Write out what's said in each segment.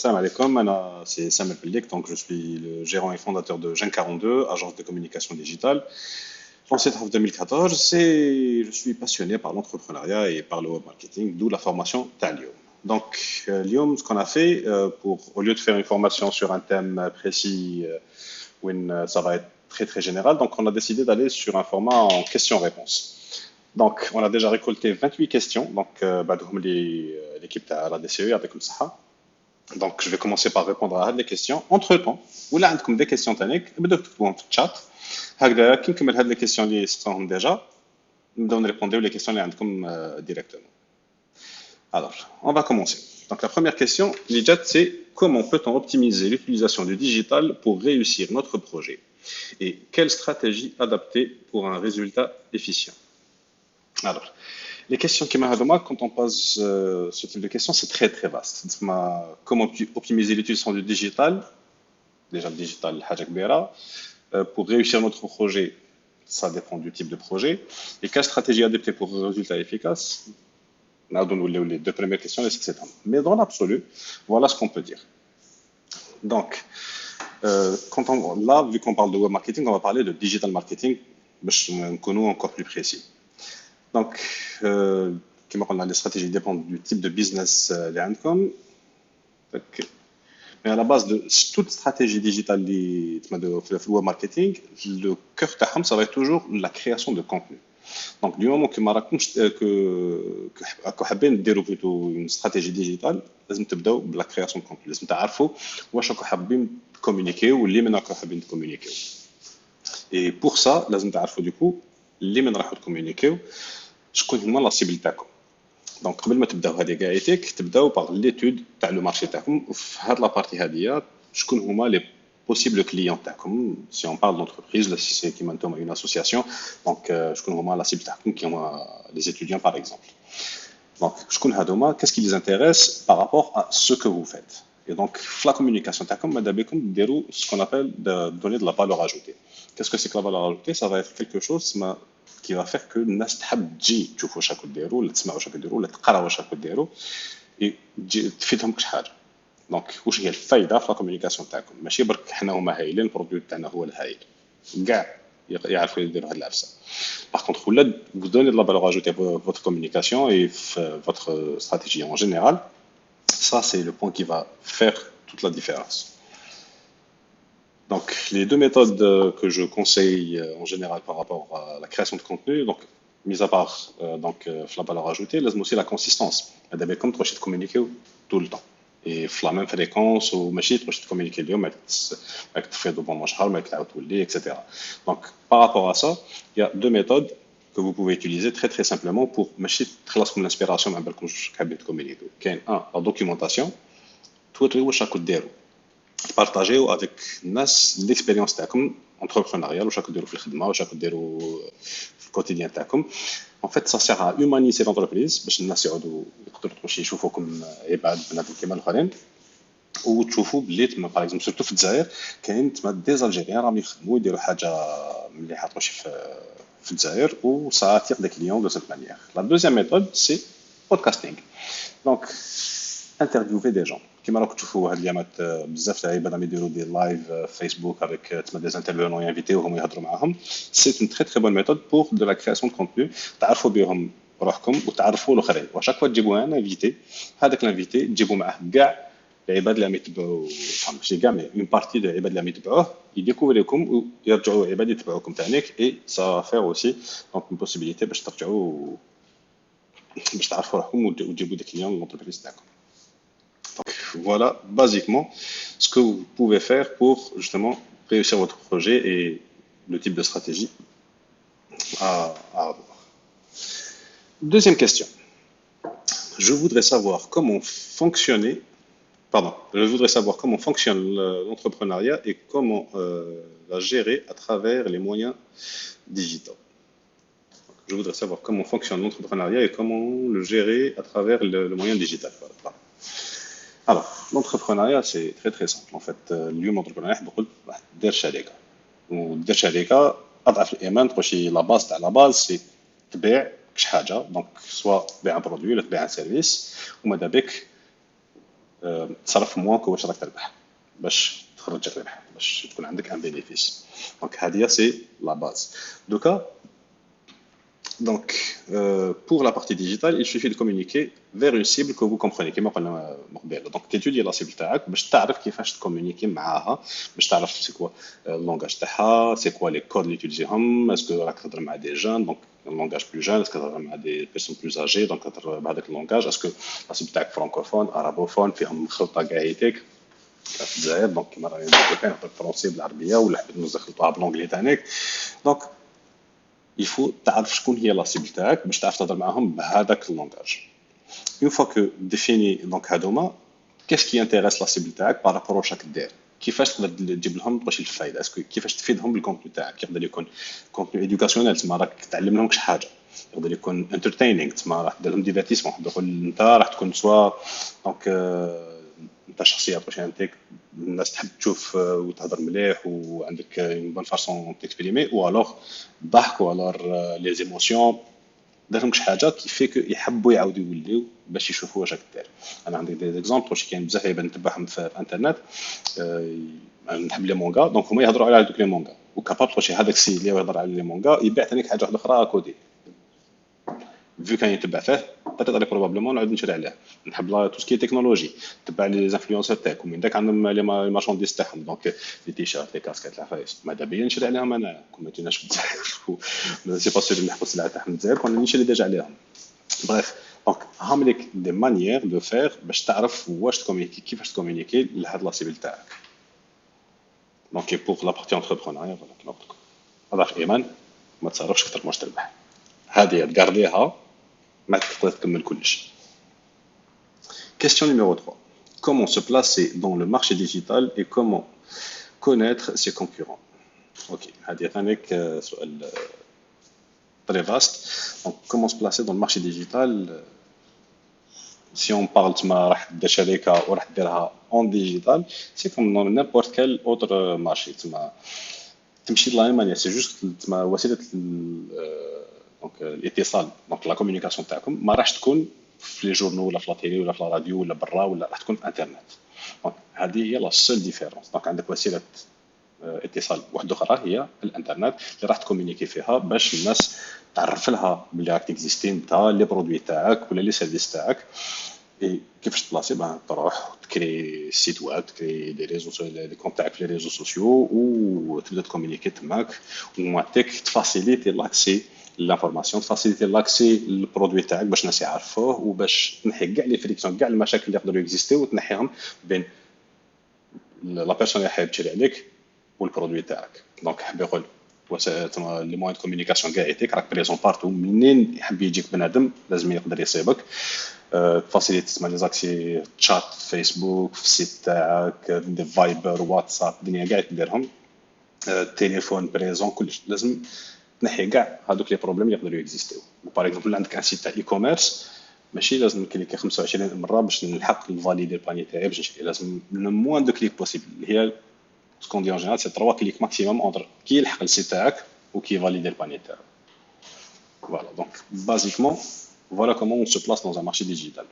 Salam alaikum, c'est Samuel Pellik, donc je suis le gérant et fondateur de Gen 42, agence de communication digitale. Lancé en 2014, et je suis passionné par l'entrepreneuriat et par le web marketing, d'où la formation Talium. Donc, Lyon, ce qu'on a fait, au lieu de faire une formation sur un thème précis, ça va être très très général, donc on a décidé d'aller sur un format en questions-réponses. Donc, on a déjà récolté 28 questions, donc l'équipe de la DCE avec le Sahara. Donc, je vais commencer par répondre à les questions. Entre-temps, vous avez des questions techniques, vous pouvez dans le chat. هكذا كي نكمل هاد les questions اللي سقتهم déjà, نبداو نريبونديو les questions اللي عندكم directement. Alors, on va commencer. Donc, la première question, c'est comment peut-on optimiser l'utilisation du digital pour réussir notre projet? Et quelle stratégie adapter pour un résultat efficient? Alors, les questions qui m'arrivent moi, quand on pose ce type de questions, c'est très très vaste. Comment optimiser l'utilisation du digital? Déjà, le digital, حاجة كبيرة. Pour réussir notre projet, ça dépend du type de projet. Et quelle stratégie adapter pour un résultat efficace? Les deux premières questions, etc. Mais dans l'absolu, voilà ce qu'on peut dire. Donc, là, vu qu'on parle de web marketing, on va parler de digital marketing, mais encore plus précis. Donc, comme on a les stratégies dépendent du type de business mais à la base de toute stratégie digitale de web marketing, le cœur de ça va être toujours la création de contenu. Donc, du moment que vous avez plutôt une stratégie digitale, vous devez la création de contenu. Vous devez savoir واش راكم حابين communiquer ou اللي من راكم حابين communiquer. Et pour ça, vous devez savoir du coup اللي من راكم communiquer شكون هما لا سيبل تاعكم. دونك قبل ما تبداو هذه كاعيتك تبداو باغ ليتود تاع لو مارشي تاعكم وفي هاد لابارتي هذه شكون هما لي بوسيبل كليون تاعكم سي اون بارل دونتربريز ولا سي كيما نتوما اون اسوسياسيون دونك شكون هما لا سيبل تاعكم كي هما لي ستوديون باغ اكزومبل دونك شكون هادوما qu'est-ce qui les intéresse par rapport à ce que vous faites et donc la communication تاعكم ماذا بكم ديروا ce qu'on appelle de donner de la valeur ajoutée. Qu'est-ce que c'est que la valeur ajoutée? Ça va être quelque chose qui va faire que الناس تحب تجي تشوفوا واش راكم ديروا ولا تسمعوا واش راكم ديروا ولا تقراوا واش راكم ديروا تفيدهم كش حاجه. دونك واش هي الفايده في لا كومونيكاسيون تاعكم؟ ماشي برك حنا هما هايلين البرودوي تاعنا هو الهايل كاع يعرفوا يديروا هاد العفسه. Par contre, vous donnez de la valeur ajoutée à votre communication et votre stratégie en général. Ça, c'est le point qui va faire toute la différence. Donc, les deux méthodes que je conseille en général par rapport à la création de contenu, donc, mis à part la valeur ajoutée, là, aussi la consistance. D'abord, comme tu de communiquer tout le temps. Et la même fréquence, ou machine, tu communiquer le avec tu fais de bon manchar, avec la etc. Donc, par rapport à ça, il y a deux méthodes que vous pouvez utiliser très très simplement pour machine, très comme l'inspiration, mais comme je communiquer. Un, la documentation, tout est chaque coup partager avec nas l'expérience تاعكم entrepreneuriale واش راكم ديروا في الخدمه واش راكم ديروا في الكوتيديان تاعكم. En fait, ça sert à humaniser l'entreprise باش الناس يعودوا يقدروا يشوفوكم عباد بنادم كيما الاخرين وتشوفوا بلي تما باغ اكزومبل سورتو في الجزائر كاين تما دي زالجيريان راهم يخدموا يديروا حاجه مليحه تمشي في الجزائر و ça attire des clients de cette manière. La deuxième méthode c'est podcasting. Donc interviewer des gens. كيما راكم تشوفوا هاد اليامات بزاف تاع عباد عم يديروا دي لايف فيسبوك افيك تما دي انترفيونون انفيتيوهم ويهضروا معاهم. سي اون تري تري بون ميثود بور دو لا كرياسيون دو كونتوني تعرفوا بهم روحكم وتعرفوا الاخرين. وشاك فوا تجيبوا ان انفيتي هذاك الانفيتي تجيبوا معاه كاع العباد اللي عم يتبعوا ماشي كاع مي اون بارتي دو العباد اللي عم يتبعوه يديكوفريكم ويرجعوا عباد يتبعوكم تانيك اي سا فير اوسي دونك اون بوسيبيليتي باش ترجعوا باش تعرفوا روحكم وتجيبوا دي كليون لونتربريز تاعكم. Voilà basiquement ce que vous pouvez faire pour justement réussir votre projet et le type de stratégie à avoir. Deuxième question. Je voudrais savoir comment fonctionne l'entrepreneuriat et comment la gérer à travers les moyens digitaux. Je voudrais savoir comment fonctionne l'entrepreneuriat et comment le gérer à travers le moyen digital. Voilà. Alors, l'entrepreneuriat, c'est très très simple. En fait, اليوم l'entrepreneuriat بقول واحد دير شركة ودير شركة أضعف الإيمان تخشي لا باز تاع لا باز سي تبيع كش حاجة دونك سوا تبيع ان برودوي ولا تبيع ان سيرفيس وماذا بك تصرف موان كو واش راك تربح باش تخرج الربح باش تكون عندك ان بينيفيس. دونك هذه سي لا باز. دوكا donc, pour la partie digitale, il suffit de communiquer vers une cible que vous comprenez. كما قلنا من قبل. Donc, تيتودي لا cible تاعك باش تعرف كيفاش تكومونيكي معاها، باش تعرف سي كوا اللونغاج تاعها، سي كوا لي كود اللي تيوتيزيهم، اسكو راك تهضر مع دي جون دونك اللونغاج بلو جون، اسكو تهضر مع دي بيرسون بلو اجي دونك تهضر بهذاك اللونغاج، اسكو لا cible تاعك فرانكوفون ارابوفون فيهم خلطه كاع هيتيك في الجزائر دونك كيما راني نقول كاين نهضر فرونسي بالعربيه ولا حبيت نخلطوها بالونجلي تاعك. دونك يفو تعرف شكون هي لا سيبل تاعك باش تعرف تهضر معاهم بهذاك اللونغاج. اون فوا كو ديفيني دونك هادوما كيس كي انتريس لا سيبل تاعك بارابور واش راك دير، كيفاش تقدر تجيب لهم واش الفايده، اسكو كيفاش تفيدهم بالكونتوني تاعك. يقدر يكون كونتوني ادوكاسيونيل تما راك تعلم لهم شي حاجه، يقدر يكون انترتينينغ تما راح دير لهم ديفيرتيسمون، يقول انت راح تكون سوا دونك انت شخصيه واش انتك الناس تحب تشوف وتهضر مليح وعندك اون بون فاسون تكسبريمي، او الوغ ضحك ولا لي زيموسيون دارهم شي حاجه كيفي كو يحبوا يعاودوا يوليو باش يشوفوا واش راك دير. انا عندي دي زيكزامبل واش كاين بزاف يبان نتبعهم في الانترنت، نحب لي مونغا دونك هما يهضروا على دوك لي مونغا وكابابل واش هذاك السي اللي يهضر على لي مونغا يبيع ثاني حاجه واحده اخرى كودي فيو كان يتبع فيه باتيت بروبابلمون نعاود نشري عليه. نحب لا تو سكي تكنولوجي تبع لي زانفلونسور تاعك ومن داك عندهم لي مارشانديز تاعهم دونك لي تيشيرت لي كاسكيت العفايس ماذا بيا نشري عليهم انا كون ما جيناش في الجزائر سي با سوري نحبس السلعه تاعهم الجزائر كون نشري ديجا عليهم. بريف دونك هام ليك دي مانيير دو فير باش تعرف واش تكومونيكي كيفاش تكومونيكي لهاد لا سيبل تاعك. دونك بور لا بارتي انتربرونيا فوالا كيما قلت لكم هذا ايمان ما تصرفش اكثر ما تربح، هذه تقارديها ما تقدر تكمل كلش. Question numéro 3. Comment se placer dans le marché digital et comment connaître ses concurrents? Ok, هذه ثانيك سؤال très vaste. Donc, comment se placer dans le marché digital? Si on parle تما راح دير شركة وراح ديرها en digital, c'est comme dans n'importe quel autre marché. تما تمشي لألمانيا سي جوست تما وسيلة دونك الاتصال دونك لا كومونيكاسيون تاعكم ما راحش تكون في لي جورنو ولا في لا تيلي ولا في لا راديو ولا برا ولا راح تكون في انترنت. دونك هذه هي لا سول ديفيرونس. دونك عندك وسيله اتصال واحده اخرى هي الانترنت اللي راح تكومونيكي فيها باش الناس تعرف لها بلي راك تكزيستي انت لي برودوي تاعك ولا لي سيرفيس تاعك. اي كيفاش تبلاصي تروح تكري سيت ويب تكري دي ريزو دي كونت تاعك في لي ريزو سوسيو وتبدا تكومونيكي تماك ومعطيك تفاسيليتي لاكسي لافورماسيون تفاسيليتي لاكسي للبرودوي تاعك باش الناس يعرفوه وباش تنحي كاع لي فريكسيون كاع المشاكل اللي يقدروا يكزيستيو وتنحيهم بين لا بيرسون اللي حابب تشري عليك والبرودوي تاعك. دونك حاب يقول لي موان دو كومونيكاسيون كاع يعطيك راك بريزون بارتو منين يحب يجيك بنادم لازم يقدر يصيبك. فاسيليتي تسمى لي زاكسي تشات فيسبوك في السيت تاعك دي فايبر واتساب الدنيا كاع تديرهم تليفون بريزون كلش لازم تنحي كاع هذوك لي بروبليم اللي يقدروا يكزيستيو. باغ اكزومبل عندك ان سيت تاع اي كوميرس ماشي لازم نكليكي 25 مره باش نلحق الفاليدي الباني تاعي باش نشري، لازم لو موان دو كليك بوسيبل هي سكون دي ان جينيرال سي 3 كليك ماكسيموم اونتر كي يلحق السيت تاعك وكي فاليدي الباني تاعو. فوالا دونك بازيكمون فوالا كومون اون سو بلاس دون ان مارشي ديجيتال.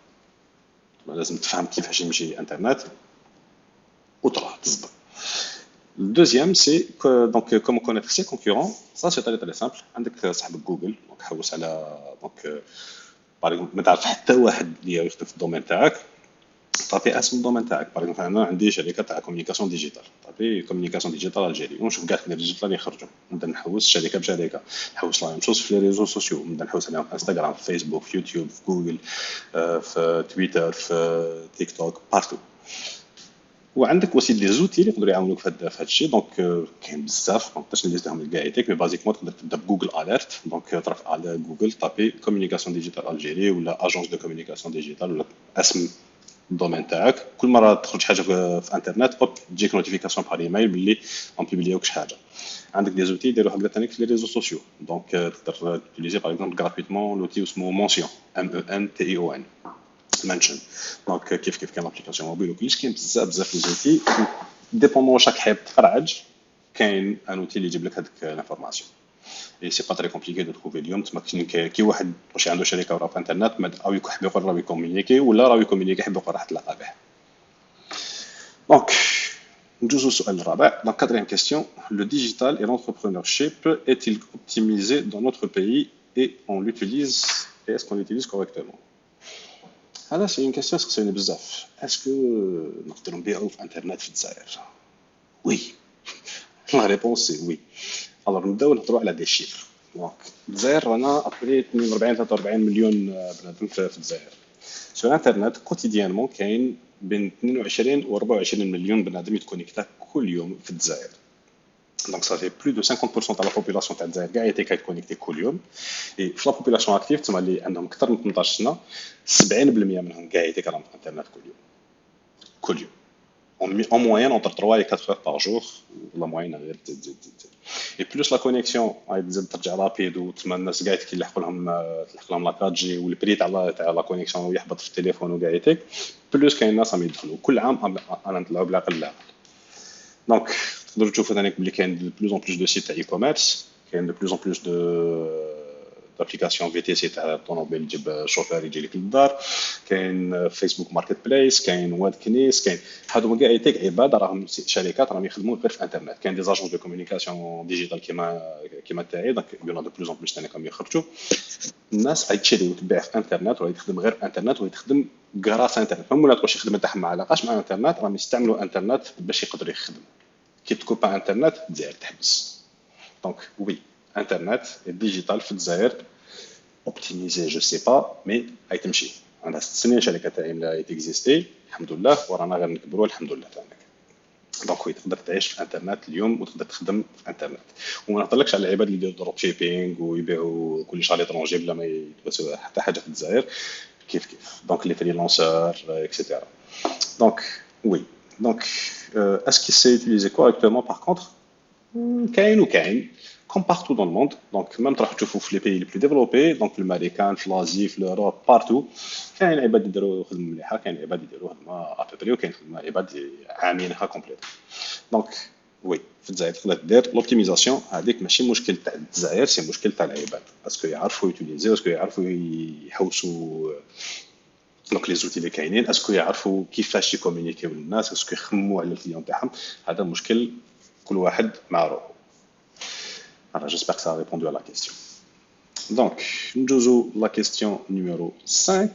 لازم تفهم كيفاش يمشي انترنت وتروح تصدر. Le deuxième, c'est donc comment connaître ses concurrents. Ça, c'est très simple. عندك صاحبك جوجل دونك حوس على دونك باغ اكزومبل ما تعرف حتى واحد اللي يخدم في الدومين تاعك تعطي اسم الدومين تاعك. باغ اكزومبل انا عندي شركه تاع كوميونيكاسيون ديجيتال تعطي كوميونيكاسيون ديجيتال الجيري ونشوف كاع لي ديجيتال اللي يخرجوا نبدا نحوس شركه بشركه نحوس لا نشوف في لي ريزو سوسيو نبدا نحوس عليهم في انستغرام في فيسبوك في يوتيوب في جوجل في تويتر في تيك توك بارتو. وعندك aussi des outils اللي يقدروا يعاونوك في هذا الشيء. دونك كاين بزاف ما نقدرش نليستهم لك كاع يعطيك مي بازيكمون تقدر تبدا بجوجل اليرت. دونك تروح على جوجل طابي كوميونيكاسيون ديجيتال الجيري ولا اجونس دو كوميونيكاسيون ديجيتال ولا اسم الدومين تاعك. كل مره تخرج حاجه في انترنت اوب تجيك نوتيفيكاسيون بار ايميل باللي اون بوبليوك شي حاجه. عندك دي زوتي يديروا هكذا ثاني في لي ريزو سوسيو. دونك تقدر تيليزي باغ اكزومبل غراتويتمون لوتي اسمه مونسيون MENTION منشن. دونك كيف كاين لابليكاسيون موبيل وكلش كاين بزاف لي زوتي ديبوندون واش راك حاب تخرج كاين ان اوتي اللي يجيب لك هذيك لانفورماسيون. اي سي با تري كومبليكي دو تروفي اليوم تما كي واحد واش عنده شركه وراه في انترنت او يحب يقول راه يكومونيكي ولا راه يكومونيكي يحب يقول راح تلاقى به. Donc, ندوزو السؤال الرابع. Donc, quatrième question. Le digital et l'entrepreneurship est-il optimisé dans notre pays et on l'utilise et est-ce qu'on l'utilise correctement? هذا c'est une question سقسيوني بزاف. Est-ce que نقدروا نبيعوا في انترنت في الجزائر؟ Oui. La réponse c'est oui. Alors نبداو نهضروا على دي شيفر. دونك الجزائر رانا ابري 42 43 مليون بنادم في الجزائر. سور انترنت كوتيديانمون كاين بين 22 و 24 مليون بنادم يتكونيكتا كل يوم في الجزائر. Donc ça fait plus de 50% de la population تاع الجزائر كاع يتي كونيكتي كل يوم. اي في لا بوبولاسيون اكتيف تما اللي عندهم اكثر من 18 سنه 70% منهم كاع يتي كلام في الانترنت كل يوم. كل يوم. En moyenne entre 3 et 4 heures par jour, la moyenne غير تزيد تزيد تزيد. Et plus la connexion غادي تزيد ترجع رابيد وتما الناس كاع كيلحقوا لهم لا 4 جي والبري تاع لا كونيكسيون يحبط في التليفون وكاع يتيك بلوس كاين ناس راهم يدخلوا كل عام انا نطلعوا بالعقل لا. دونك تقدروا تشوفوا ثاني بلي كاين دو بلوز اون بلوس دو سيت تاع اي كوميرس كاين دو بلوز اون بلوس دو دابليكاسيون في تي سي تاع الطوموبيل تجيب شوفير يجي لك للدار كاين فيسبوك ماركت بلايس كاين واد كنيس كاين هادو كاع يتيك عباد راهم شركات راهم يخدموا غير في الانترنت كاين دي زاجونس دو كومونيكاسيون ديجيتال كيما تاعي دونك يون دو بلوز اون بلوس ثاني راهم يخرجوا الناس غادي تشري وتبيع في انترنت ولا تخدم غير انترنت ولا تخدم غراس انترنت هم ولا تقولش الخدمه تاعهم ما علاقاش مع الانترنت راهم يستعملوا انترنت باش يقدروا يخدموا كي تكوبا انترنت الجزائر تحبس دونك وي انترنت الديجيتال في الجزائر اوبتيميزي جو سي با مي هاي تمشي عندها 6 سنين شركه تاعي اللي تيكزيستي الحمد لله ورانا غير نكبروا الحمد لله تاعنا دونك وي تقدر تعيش في الانترنت اليوم وتقدر تخدم في الانترنت وما نهضرلكش على العباد اللي يديروا دروب شيبينغ ويبيعوا كل شيء على ليترونجي بلا ما يتوسوا حتى حاجه في الجزائر كيف كيف دونك لي فريلانسور اكسيتيرا دونك وي دونك est-ce qu'il s'est utilisé correctement par contre كاين وكاين comme partout dans le monde donc même تروح تشوفوا في les pays les plus développés donc في الامريكان في لازي في لوروب بارتو كاين عباد يديروا خدمه مليحه كاين عباد يديروا خدمه ابري وكاين خدمه عباد عامينها كومبليت دونك وي في الجزائر تقدر دير لوبتيميزاسيون هذيك ماشي مشكل تاع الجزائر سي مشكل تاع العباد باسكو يعرفوا يوتيليزي باسكو يعرفوا يحوسوا دونك لي زوتي اللي كاينين اسكو يعرفوا كيفاش يكومونيكيو الناس اسكو يخمموا على الكليون تاعهم هذا مشكل كل واحد مع روحه. Alors j'espère que ça a répondu à la question. Donc, nous la question numéro 5.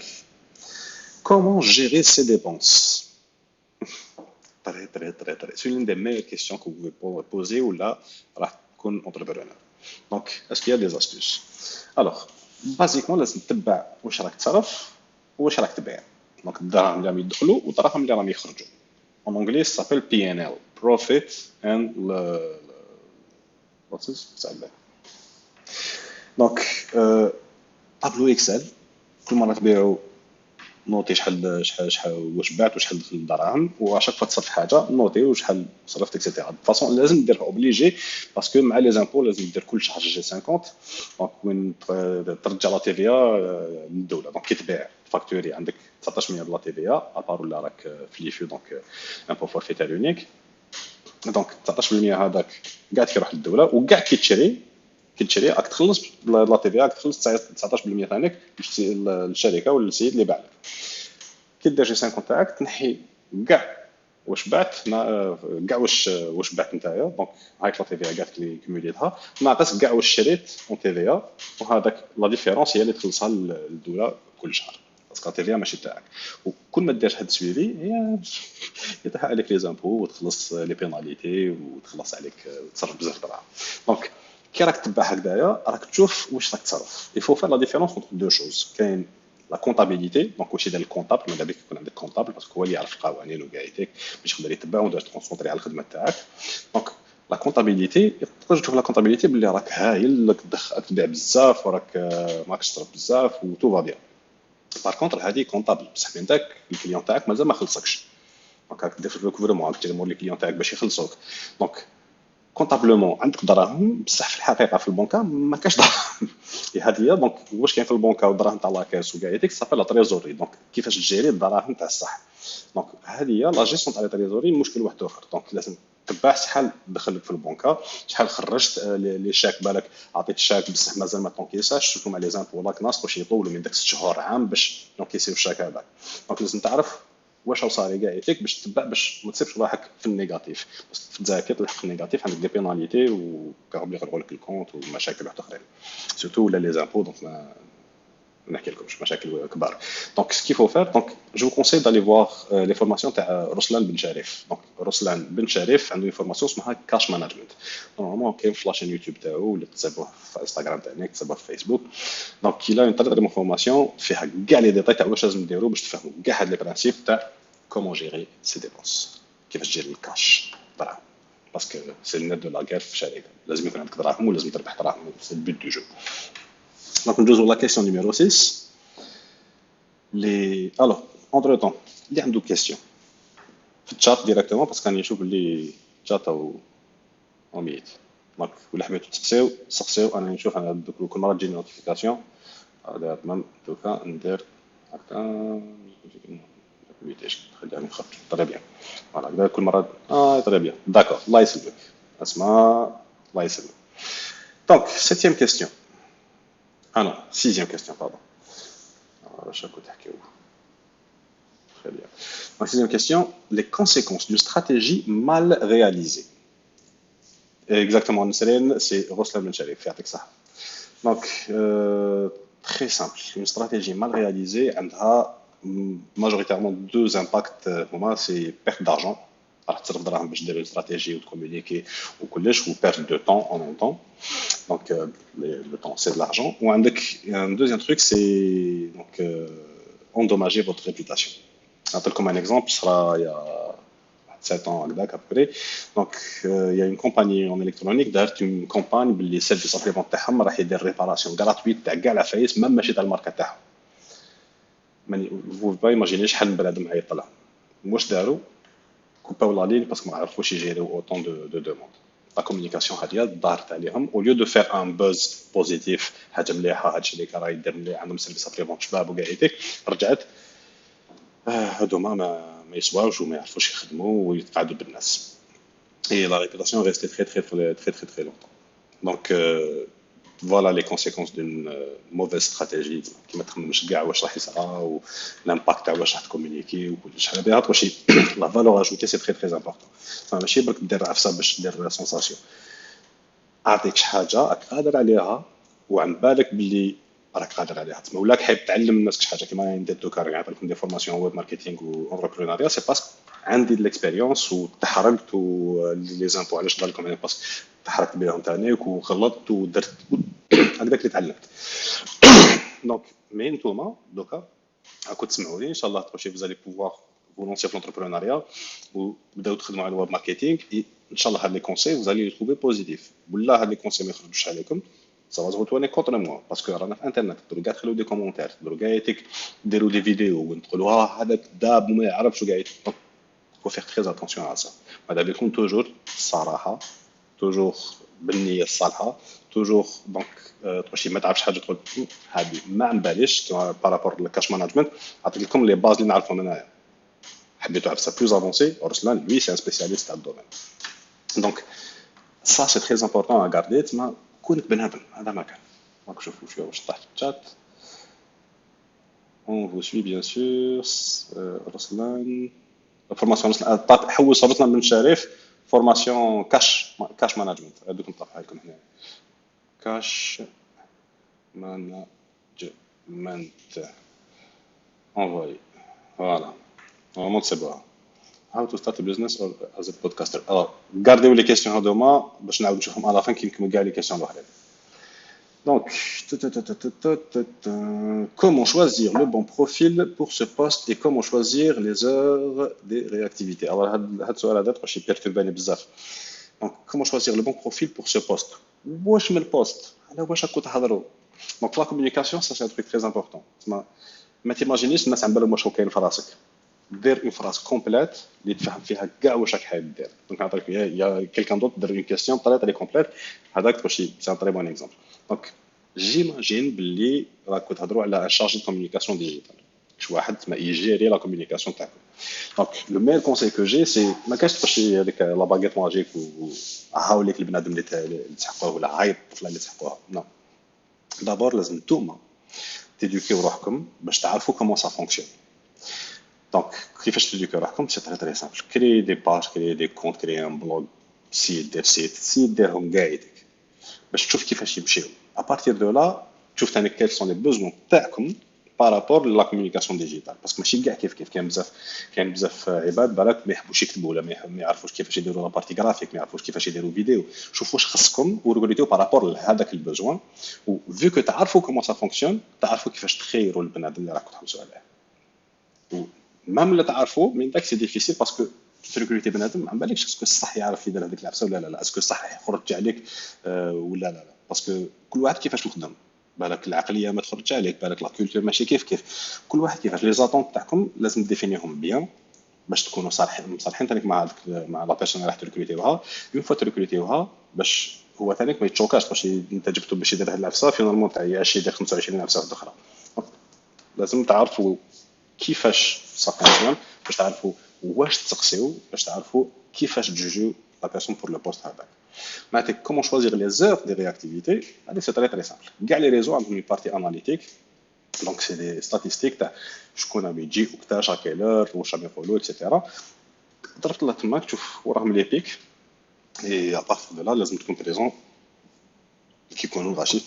Comment gérer ses dépenses? Très, très, très, très. C'est l'une des meilleures questions que vous pouvez poser ou là, comme entrepreneur. Donc, est-ce qu'il y a des astuces? Alors, basiquement, لازم تتبع واش راك تصرف واش راك تبيع. Donc, الدراهم اللي راهم يدخلوا والدراهم اللي راهم يخرجوا. En anglais, ça s'appelle PNL, Profit and what's this? دونك طابلو اكسل كل مره تبيعوا نوتي شحال واش بعت وشحال دخل الدراهم وعشاك فوا تصرف حاجه نوتي وشحال صرفت اكسيتيرا دو فاصون لازم ديرها اوبليجي باسكو مع لي زامبو لازم دير كل شهر جي 50 دونك وين ترجع لا تي في للدوله دونك كي تبيع فاكتوري عندك 19% ديال لا تي في ابار ولا راك في لي فيو دونك ان بو فورفيتير يونيك دونك 19% هذاك كاع كيروح للدوله وكاع كي تشري راك تخلص لا تي في راك تخلص 19% تاعك للشركه ولا للسيد اللي باع لك كي دير جي 50 تاعك تنحي كاع واش بعت كاع واش بعت نتايا دونك هايك لا تي في كاع اللي كوموليتها ناقص كاع واش شريت اون تي في وهذاك لا ديفيرونس هي اللي تخلصها للدوله كل شهر باسكو لا تي في ماشي تاعك وكل ما دير هاد السويفي هي يطيح عليك لي زامبو وتخلص لي بيناليتي وتخلص عليك تصرف بزاف دراهم دونك كي راك تبع هكذايا راك تشوف واش راك تصرف يفو فار لا ديفيرونس اونتر دو شوز كاين لا كونطابيليتي دونك واش يدير الكونطابل ماذا بك يكون عندك كونطابل باسكو هو اللي يعرف القوانين وكاع يتيك باش يقدر يتبع ويقدر تكونسونطري على الخدمه تاعك دونك لا كونطابيليتي تقدر تشوف لا كونطابيليتي باللي راك هايل راك تبيع بزاف وراك ماكش تصرف بزاف و تو فا بيان بار كونطر هذه كونطابل بصح من داك الكليون تاعك مازال ما خلصكش دونك راك دير في الكوفرمون راك تجمع لي كليون تاعك باش يخلصوك دونك كونطابلومون عندك دراهم بصح في الحقيقه في البنكه ما كاش دراهم هذه هي دونك واش كاين في البنكه والدراهم تاع لاكاس وكاع هذيك صافي لا تريزوري دونك كيفاش تجيري الدراهم تاع الصح دونك هذه هي لا جيستيون تاع لا تريزوري مشكل واحد اخر دونك لازم تتبع شحال دخلك في البنكه شحال خرجت لي شاك بالك عطيت الشاك بصح مازال ما طونكيساش شوفوا مع لي زامبو لاك ناس واش يطولوا من داك 6 شهور عام باش طونكيسيو الشاك هذاك دونك لازم تعرف واش وصاري كاع يتك باش تبع باش ما تسيبش روحك في النيجاتيف، بس في الجزائر تلحق في النيجاتيف عندك دي بيناليتي وكاهم يغلقوا لك الكونت ومشاكل واحده اخرين سورتو ولا لي زامبو. دونك ما نحكي لكمش مشاكل كبار. دونك سكي فو فير، دونك جو كونساي دالي فواغ لي فورماسيون تاع رسلان بن شريف. دونك رسلان بن شريف عنده فورماسيون اسمها كاش مانجمنت، نورمالمون كاين في لاشين يوتيوب تاعو ولا تتابعوه في انستغرام تاعنا، تتابعوه في فيسبوك. دونك كيلا اون تاع فورماسيون فيها كاع لي ديتاي تاع واش لازم نديرو باش تفهموا كاع هاد لي برانسيب تاع كومون جيري سي ديبونس، كيفاش تجيري الكاش دراهم، باسكو سي النير دو لا غير في الشركه، لازم يكون عندك دراهم ولازم تربح دراهم، سي البوت دو جو. دونك ندوزو لا كيسيون نيميرو 6. Alors, entre-temps, il y a une question. في الشات ديريكتومون باسكو راني نشوف اللي الشات او ميت. دونك ولا حبيتو تسقسيو سقسيو، انا نشوف انا دوك كل مره تجيني نوتيفيكاسيون. هذا تمام دوكا ندير هكا ميتيش خليها نخرج طري بيان. فوالا هكذا كل مره طري بيان داكور. الله يسلمك اسماء، الله يسلمك. دونك سيتيام كيستيون، نو سيزيام كيستيون باردون. واش راكو تحكيو؟ Très bien. Donc, sixième question, les conséquences d'une stratégie mal réalisée. Exactement, c'est Roslan Ben Sharif, fait ça. Donc, très simple, une stratégie mal réalisée a majoritairement deux impacts. Pour moi, c'est perte d'argent. Alors, tu as une stratégie ou de communiquer ou perte de temps en même temps. Donc, le temps, c'est de l'argent. Ou un deuxième truc, c'est donc, endommager votre réputation. Comme un exemple, ce sera il y a 7 ans à peu près. Donc, il y a une compagnie en électronique, d'ailleurs, une campagne, les services supplémentaires, ils ont des réparations gratuites, à la face, même si c'est la marque. Vous ne pouvez pas imaginer ce que je vais faire. Moi, je dis, couper la ligne parce que je ne sais pas gérer autant de demandes. La communication, au lieu de faire un buzz positif, عندهم سيرفيس سابليمون شباب وقاعدين رجعت هادو ما يسواوش وما يعرفوش يخدموا ويتقعدوا بالناس. Et la réputation est restée très longtemps. Donc, voilà les conséquences d'une mauvaise stratégie. Qui ما تخممش كاع واش راح يصرا والامباكت تاع واش راح تكومونيكي وكلش. على بالها واش لا فالور اجوتي سي très important. ماشي برك دير عفسه باش دير سونساسيون. اعطيك شي حاجه راك قادر عليها وعن بالك باللي راك قادر عليها، تما ولاك حاب تعلم الناس شي حاجه كيما ندير دوكا نعطي لكم دي فورماسيون ويب ماركتينغ وانتربرونيا، سي باسكو عندي ليكسبيريونس وتحركت ولي زامبو. علاش نهضر لكم؟ باسكو تحركت بهم تانيك وغلطت ودرت هكذاك اللي تعلمت. دونك مي نتوما دوكا راكم تسمعوني ان شاء الله تروشي فوزالي بوفوار vous lancer في l'entrepreneuriat وبداو تخدموا على الويب ماركتينغ. ان شاء الله هاد لي كونساي vous allez les trouver positif. ولا هاد لي كونساي ما يخرجوش عليكم ça va se retourner contre moi parce que رانا في انترنت تقدروا كاع تخليو دي كومونتير، تقدروا كاع ديروا دي فيديو وتقولوا هذا كذاب وما يعرفش وكاع faut faire très attention à ça. هذا بيكون توجور الصراحه، توجور بالنيه الصالحه، توجور دونك تمشي ما تعرفش حاجه تقول هذه ما عم باليش بارابور للكاش مانجمنت. عطيت لكم لي باز اللي نعرفهم انايا. حبيتو عفسه بلوز افونسي رسلان lui c'est un spécialiste dans le domaine. Donc ça c'est très important à garder. تما كونك بنادم هذا ما كان. دونك شوفوا شويه واش طاح في الشات. on vous suit bien sûr. رسلان فورماسيون حوس رسلان بن شريف فورماسيون كاش مانجمنت. هذوك نطرحها لكم هنا كاش مانجمنت envoyé. Voilà. Normalement c'est bon. How to start a business or as a podcaster. Alors, gardez les questions هذوما باش نعاود نشوفهم على فين كي نكمل كاع لي كيسيون الاخرين. Donc, comment choisir le bon profil pour ce poste et comment choisir les heures des réactivités. Alors, هذا السؤال هذا واش يبيرتورباني بزاف. Donc, comment choisir le bon profil pour ce poste. واش من البوست على واش راكو تهضروا. Donc, la communication ça c'est un truc très important. ما تيماجينيش الناس عم بالهم واش كاين في راسك. دير اون فراس كومبليت اللي تفهم فيها كاع واش راك حاب دير. دونك نعطيك يا كيلكان دوت دير اون كيسيون بطريقه لي كومبليت هذاك واش سي ان تري بون اكزومبل. دونك جيماجين باللي راكو تهضروا على شارجي دو كومونيكاسيون ديجيتال، شي واحد ما يجيري لا كومونيكاسيون تاعكم. دونك لو مير كونساي كو جي سي ما كاش تمشي هذيك لا باغيت ماجيك وهاوليك البنادم اللي تسحقوه ولا هاي الطفله اللي تسحقوها. نو دابور لازم نتوما تيدوكيو روحكم باش تعرفوا كومون سا فونكسيون. دونك كيفاش تديكو روحكم؟ سي تري تري سامبل. كري دي باج، كري دي كونت، كري ان بلوغ، سيت ديرهم كاع يديك باش تشوف كيفاش يمشيو. ابارتير دو لا تشوف ثاني كيل سون لي بوزوان تاعكم بارابور لا كومونيكاسيون ديجيتال، باسكو ماشي كاع كيف كاين بزاف عباد بالك ما يحبوش يكتبوا ولا ما يعرفوش كيفاش يديروا لا بارتي جرافيك، ما يعرفوش كيفاش يديروا فيديو. شوفوا واش خصكم وريغوليتو بارابور لهذاك البوزوان، و فيو كو تعرفوا كومون سا فونكسيون تعرفوا كيفاش تخيروا البنادم اللي راكم تحوسوا عليه. مام اللي تعرفوا من داك سي ديفيسيل باسكو تريكروتي بنادم ما بالكش اسكو صح يعرف يدير هذيك العفسه ولا لا، اسكو صح يخرج عليك ولا لا. باسكو كل واحد كيفاش مخدم، بالك العقليه ما تخرج عليك، بالك لا كولتور ماشي كيف كل واحد كيفاش. لي زاتونت تاعكم لازم ديفينيهم بيان باش تكونوا صالحين ثانيك مع مع لا بيرسون اللي راح تريكروتيوها. اون فوا تريكروتيوها باش هو ثانيك ما يتشوكاش باش انت جبته باش يدير هذه العفسه فينالمون تاع يعيش يدير 25 عفسه اخرى. لازم تعرفوا كيفاش صافي باش تعرفوا واش تسقسيو، باش تعرفوا كيفاش تجوجيو لا بيرسون بور لو بوست هذاك. معناتها كومون شوازيغ لي زور دي رياكتيفيتي، هذه سي تري تري سامبل. كاع لي ريزو عندهم اون بارتي اناليتيك، دونك سي دي ستاتيستيك تاع شكون راه يجي وقتاش ا كيلور واش راهم يقولوا اكسيتيرا. ضربت لها تماك تشوف وراهم لي بيك، اي ابارت دو لا لازم تكون بريزون كي يكونوا غاشي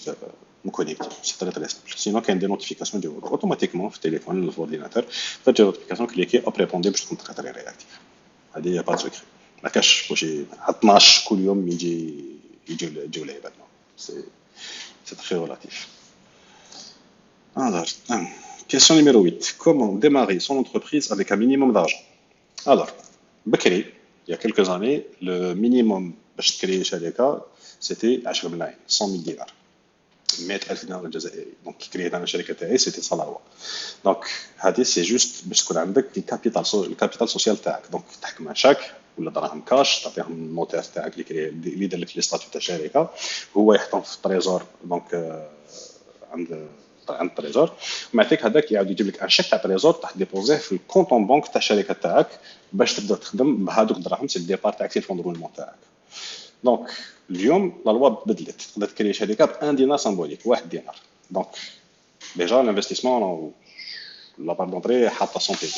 مكونيكتي. سي تري تري سامبل. سينو كاين دي نوتيفيكاسيون ديالو اوتوماتيكمون في التليفون ولا في الاورديناتور، تجي نوتيفيكاسيون كليكي اب ريبوندي باش تكون تري تري رياكتيف. هذه با سكري، ما كاش واش 12 كل يوم يجيو العباد. سي سي تري ريلاتيف. Alors, question numéro 8. Comment démarrer son entreprise avec un minimum d'argent? Alors, Bakri, il y a quelques années, le minimum pour créer Sharika, c'était 10 ملايين, 100 000 دينار. 100,000 دينار جزائري. Donc, qui créait dans la Sharika تاعي, c'était ça la loi. Donc, هذه c'est juste باش تكون عندك الكابيتال سوسيال تاعك. Donc, تحكم شاك ولا دراهم كاش تعطيهم النوتير تاعك اللي يدير لك لي ستاتيو تاع الشركه، هو يحطهم في التريزور. دونك عند التريزور ومن بعد هذاك يعاود يجيب لك ان شيك تاع التريزور تاع ديبوزيه في الكونطون بنك تاع الشركه تاعك باش تبدا تخدم بهذوك الدراهم. سي الديبار تاعك سي الفون رولمون تاعك. دونك اليوم لا لوا بدلت، تقدر تكري شركه ب 1 دينار سامبوليك، 1 دينار. دونك ديجا الانفستيسمون لا بار دونطري حاطه 100 بي.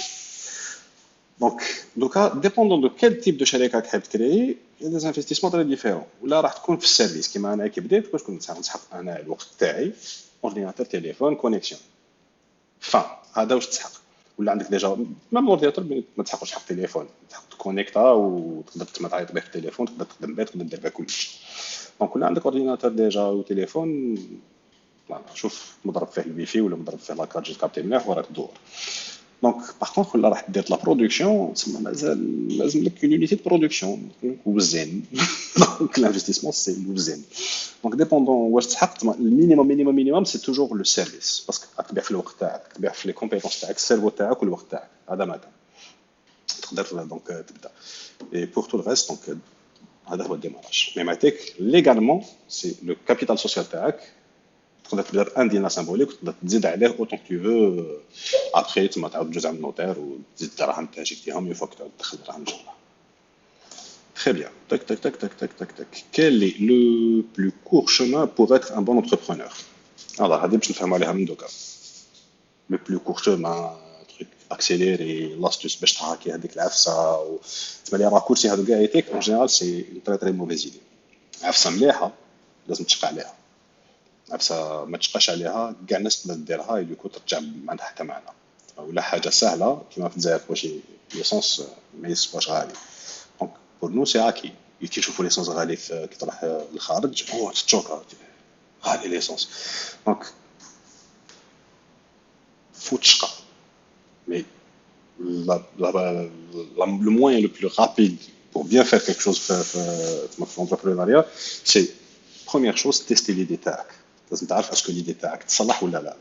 دونك دوكا ديبوندون دو كيل تيب دو شركه تحب تكري، يا دي انفستيسمون تري ديفيرون. ولا راح تكون في السيرفيس كيما انا كي بديت كنت نسحق انا الوقت تاعي اورديناتور تليفون كونيكسيون فان هذا واش تسحق. ولا عندك ديجا ميم الاورديناتور ما تسحقوش حق تليفون، تسحق تكونيكتا وتقدر تعيط به في التليفون، تقدر تخدم به، تقدر دير به كلشي. دونك ولا عندك اورديناتور ديجا وتليفون، شوف مضرب فيه الوي في ولا مضرب فيه لاكارت جي كابتي مليح وراك تدور. دونك باغ كونطخ ولا راح دير لا برودكسيون تسمى مازال لازم لك اون يونيتي دو برودكسيون وزين. دونك لانفستيسمون سي الوزين. دونك ديبوندون واش تحقق المينيموم سي توجور لو سيرفيس، باسكو راك تبيع في الوقت تاعك، تبيع في لي كومبيتونس تاعك، السيرفو تاعك والوقت تاعك. هذا ما كان تقدر دونك تبدا. اي بور تو الريست دونك هذا هو الديماراج. مي معطيك ليغالمون سي لو كابيتال سوسيال تاعك، تقدر تبدا ان دينار سامبوليك وتقدر تزيد عليه اوتون تو فو. ابخي تما تعاود جوج عند النوتير وتزيد الدراهم تاعك تاعهم يفوا تعاود تدخل الدراهم ان شاء الله. Très bien. Tac, tac, tac, tac, tac, tac, tac. Quel est le plus court chemin pour être un bon entrepreneur? Alors, هذه باش نفهموا عليها من دوكا. Le plus court chemin, truc accéléré, l'astuce باش تهاكي هذيك العفسه و تسمى لي راكورسي هذو كاع يتيك اون جينيرال سي تري تري موفيز ايدي. عفسه مليحه لازم تشقى عليها، عفسه ما تشقاش عليها كاع الناس تقدر ديرها يديكو ترجع ما عندها حتى معنى. ولا حاجه سهله كيما في الجزائر واش ليسونس ما يسواش غالي. دونك بور نو سي اكي كي يشوفوا ليسونس غالي كي تروح للخارج هو تشوكا غالي ليسونس. دونك فوت تشقى. مي le moyen le plus rapide pour bien faire quelque chose في l'entrepreneuriat c'est première chose tester l'idée تاعك. لازم تعرف اسكو l'idée تاعك تصلح ولا لا.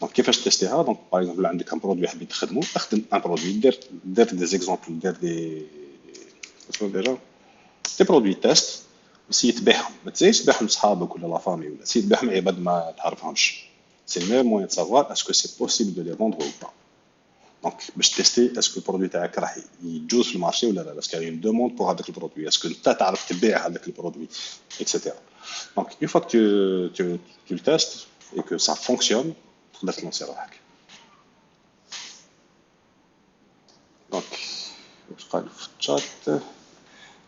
دونك كيفاش تيستيها؟ دونك باغ اكزومبل عندك ان برودوي حبيت تخدمو، اخدم ان برودوي، دير دي زيكزامبل، دير دي اسمو ديجا دي برودوي تيست وسي تبيعهم. ما تزيدش تبيعهم لصحابك ولا لا فامي، ولا سي تبيعهم عباد ما تعرفهمش. سي الميور موان دو سافوار اسكو سي بوسيبل دو لي فوندر او با. دونك باش تيستي اسكو البرودوي تاعك راح يجوز في المارشي ولا لا، اسكو كاين دوموند بور هذاك البرودوي، اسكو انت تعرف تبيع هذاك البرودوي اكسيتيرا. دونك اون فوا كو tu le testes et que ça fonctionne تقدر تلونسي روحك. دونك واش قال في الشات؟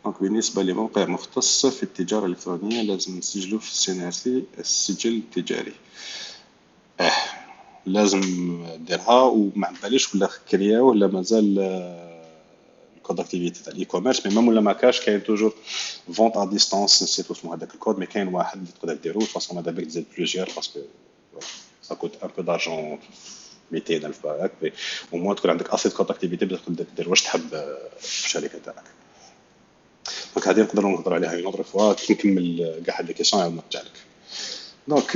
دونك بالنسبة لموقع مختص في التجارة الإلكترونية لازم نسجلوا في السي السجل التجاري. اه لازم ديرها وما باليش ولا كريا ولا مازال الكود اكتيفيتي تاع الاي كوميرس مي ميم ولا ما كاش كاين توجور فونت ا ديستانس نسيت اسمه هذاك الكود مي كاين واحد اللي تقدر ديرو فاصون ماذا بك تزيد بلوزيور باسكو سا كوت ان بو دارجون 200,000 هكا او موان تكون عندك اسيت كود اكتيفيتي باش تقدر دير واش تحب في الشركه تاعك. دونك هذه نقدروا نهضروا عليها اون اوتر فوا كي نكمل كاع هاد لي كيسيون عاود نرجع لك. Donc,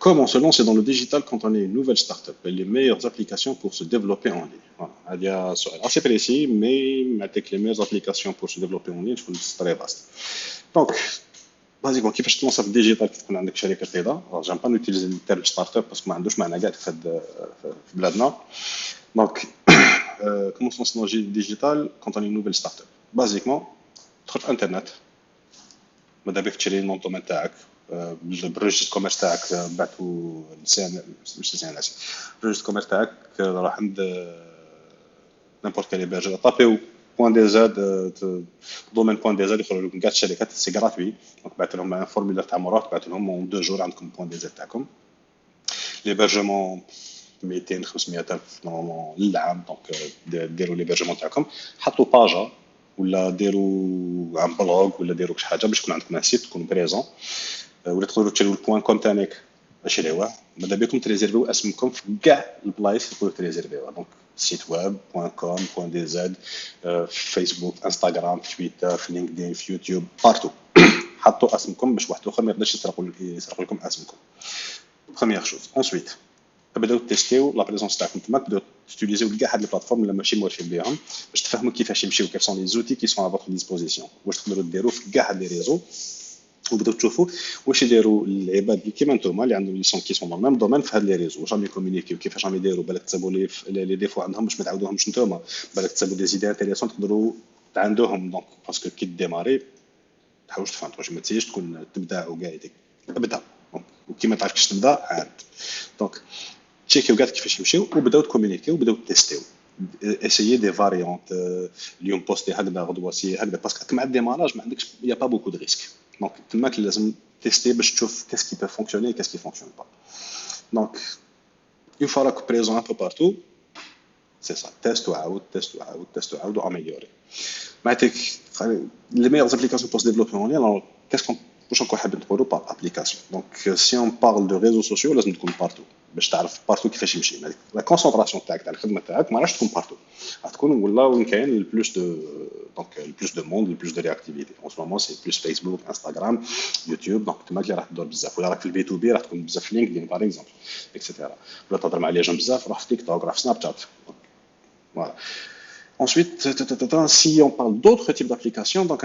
comment se lancer dans le digital quand on est une nouvelle startup? Les meilleures applications pour se développer en ligne. Voilà. Il y a assez précis, mais avec les meilleures applications pour se développer en ligne, je trouve que c'est très vaste. Donc, basiquement, كيفاش تلونسا في الديجيتال كي تكون عندك شركه جديده؟ جام با نوتيليزي التيرم ستارت اب باسكو ما عندوش معنى كاع في بلادنا. دونك comment se lancer dans le digital quand on est une nouvelle startup? Basiquement, تدخل في انترنت ماذا بك تشري النون دومين تاعك بالريجستر كوميرس تاعك بعتو لسان مش لسان ناسي الريجستر كوميرس تاعك راح عند نيمبورت كال هيبرجر طابيو بوان دي زاد دومين بوان دي زاد يخرج لكم كاع الشركات سي غراتوي دونك بعث لهم ان فورمولير تاع مرات بعث لهم اون 2 جور عندكم بوان دي زاد تاعكم ليبرجمون 200 500 الف نورمالمون للعام دونك ديروا ليبرجمون تاعكم حطوا باجا ولا ديروا عن بلوغ ولا ديروا شي حاجه باش يكون عندكم ان سيت تكونوا بريزون ولا تقدروا تشريوا البوان كوم تاعك شريوه ماذا بكم تريزيرفيو اسمكم في كاع البلايص اللي تقدروا تريزيرفيوها دونك سيت ويب بوان كوم بوان دي زد فيسبوك انستغرام في تويتر في لينكدين في يوتيوب بارتو حطوا اسمكم باش واحد اخر ما يقدرش يسرق لكم اسمكم بروميير شوز انسويت بداو تيستيو لا بريزونس تاعكم تما بداو تيليزيو كاع هاد لي بلاتفورم اللي ماشي موالفين بهم باش تفهموا كيفاش يمشيو كيف سون لي زوتي كي سون ا فوتر ديسبوزيسيون واش تقدروا ديروا في كاع هاد لي ريزو وبداو تشوفوا واش يديروا العباد اللي كيما نتوما اللي عندهم لي سون كي سون دون ميم دومين في هاد لي ريزو واش راهم يكومونيكيو كيفاش راهم يديروا بالك تصاوبوا لي ديفو عندهم باش ما تعاودوهمش نتوما بالك تصاوبوا دي زيدي انتريسون تقدروا عندهم دونك باسكو كي ديماري تحاولش تفهم واش ما تسيش تكون تبدا وكاع يديك ابدا وكيما تعرفش تبدا عاد دونك تشيكيو كاع كيفاش يمشيو وبداو تكومونيكيو وبداو تيستيو اسيي دي فاريونت اليوم بوستي هكذا غدوه سي هكذا باسكو مع الديماراج ما عندكش يا با بوكو دو ريسك دونك تماك لازم تيستي باش تشوف كاس كي بو فونكسيوني كاس كي فونكسيون با دونك اون فوا راك بريزون ان بو بارتو سي سا تيست وعاود تيست وعاود تيست وعاود واميليوري معناتك لي ميور ابليكاسيون بور ديفلوبي اون لين كاس كون واش نكون حاب نقولوا بار ابليكاسيون دونك سي اون بارل دو ريزو سوسيو لازم تكون بارتو باش تعرف بارتو كيفاش يمشي لا كونسونطراسيون تاعك تاع الخدمه تاعك ما راهش تكون بارتو راح تكون ولا وين كاين البلوس دو دونك البلوس دو موند البلوس دو رياكتيفيتي اون سو مومون سي بلوس فيسبوك انستغرام يوتيوب دونك تما اللي راح تدور بزاف ولا راك في البي تو بي راح تكون بزاف في لينكدين باغ اكزومبل اكسيتيرا ولا تهضر مع لي جون بزاف راح في تيك توك راح في سناب شات فوالا. Ensuite, si on parle d'autres types d'applications, donc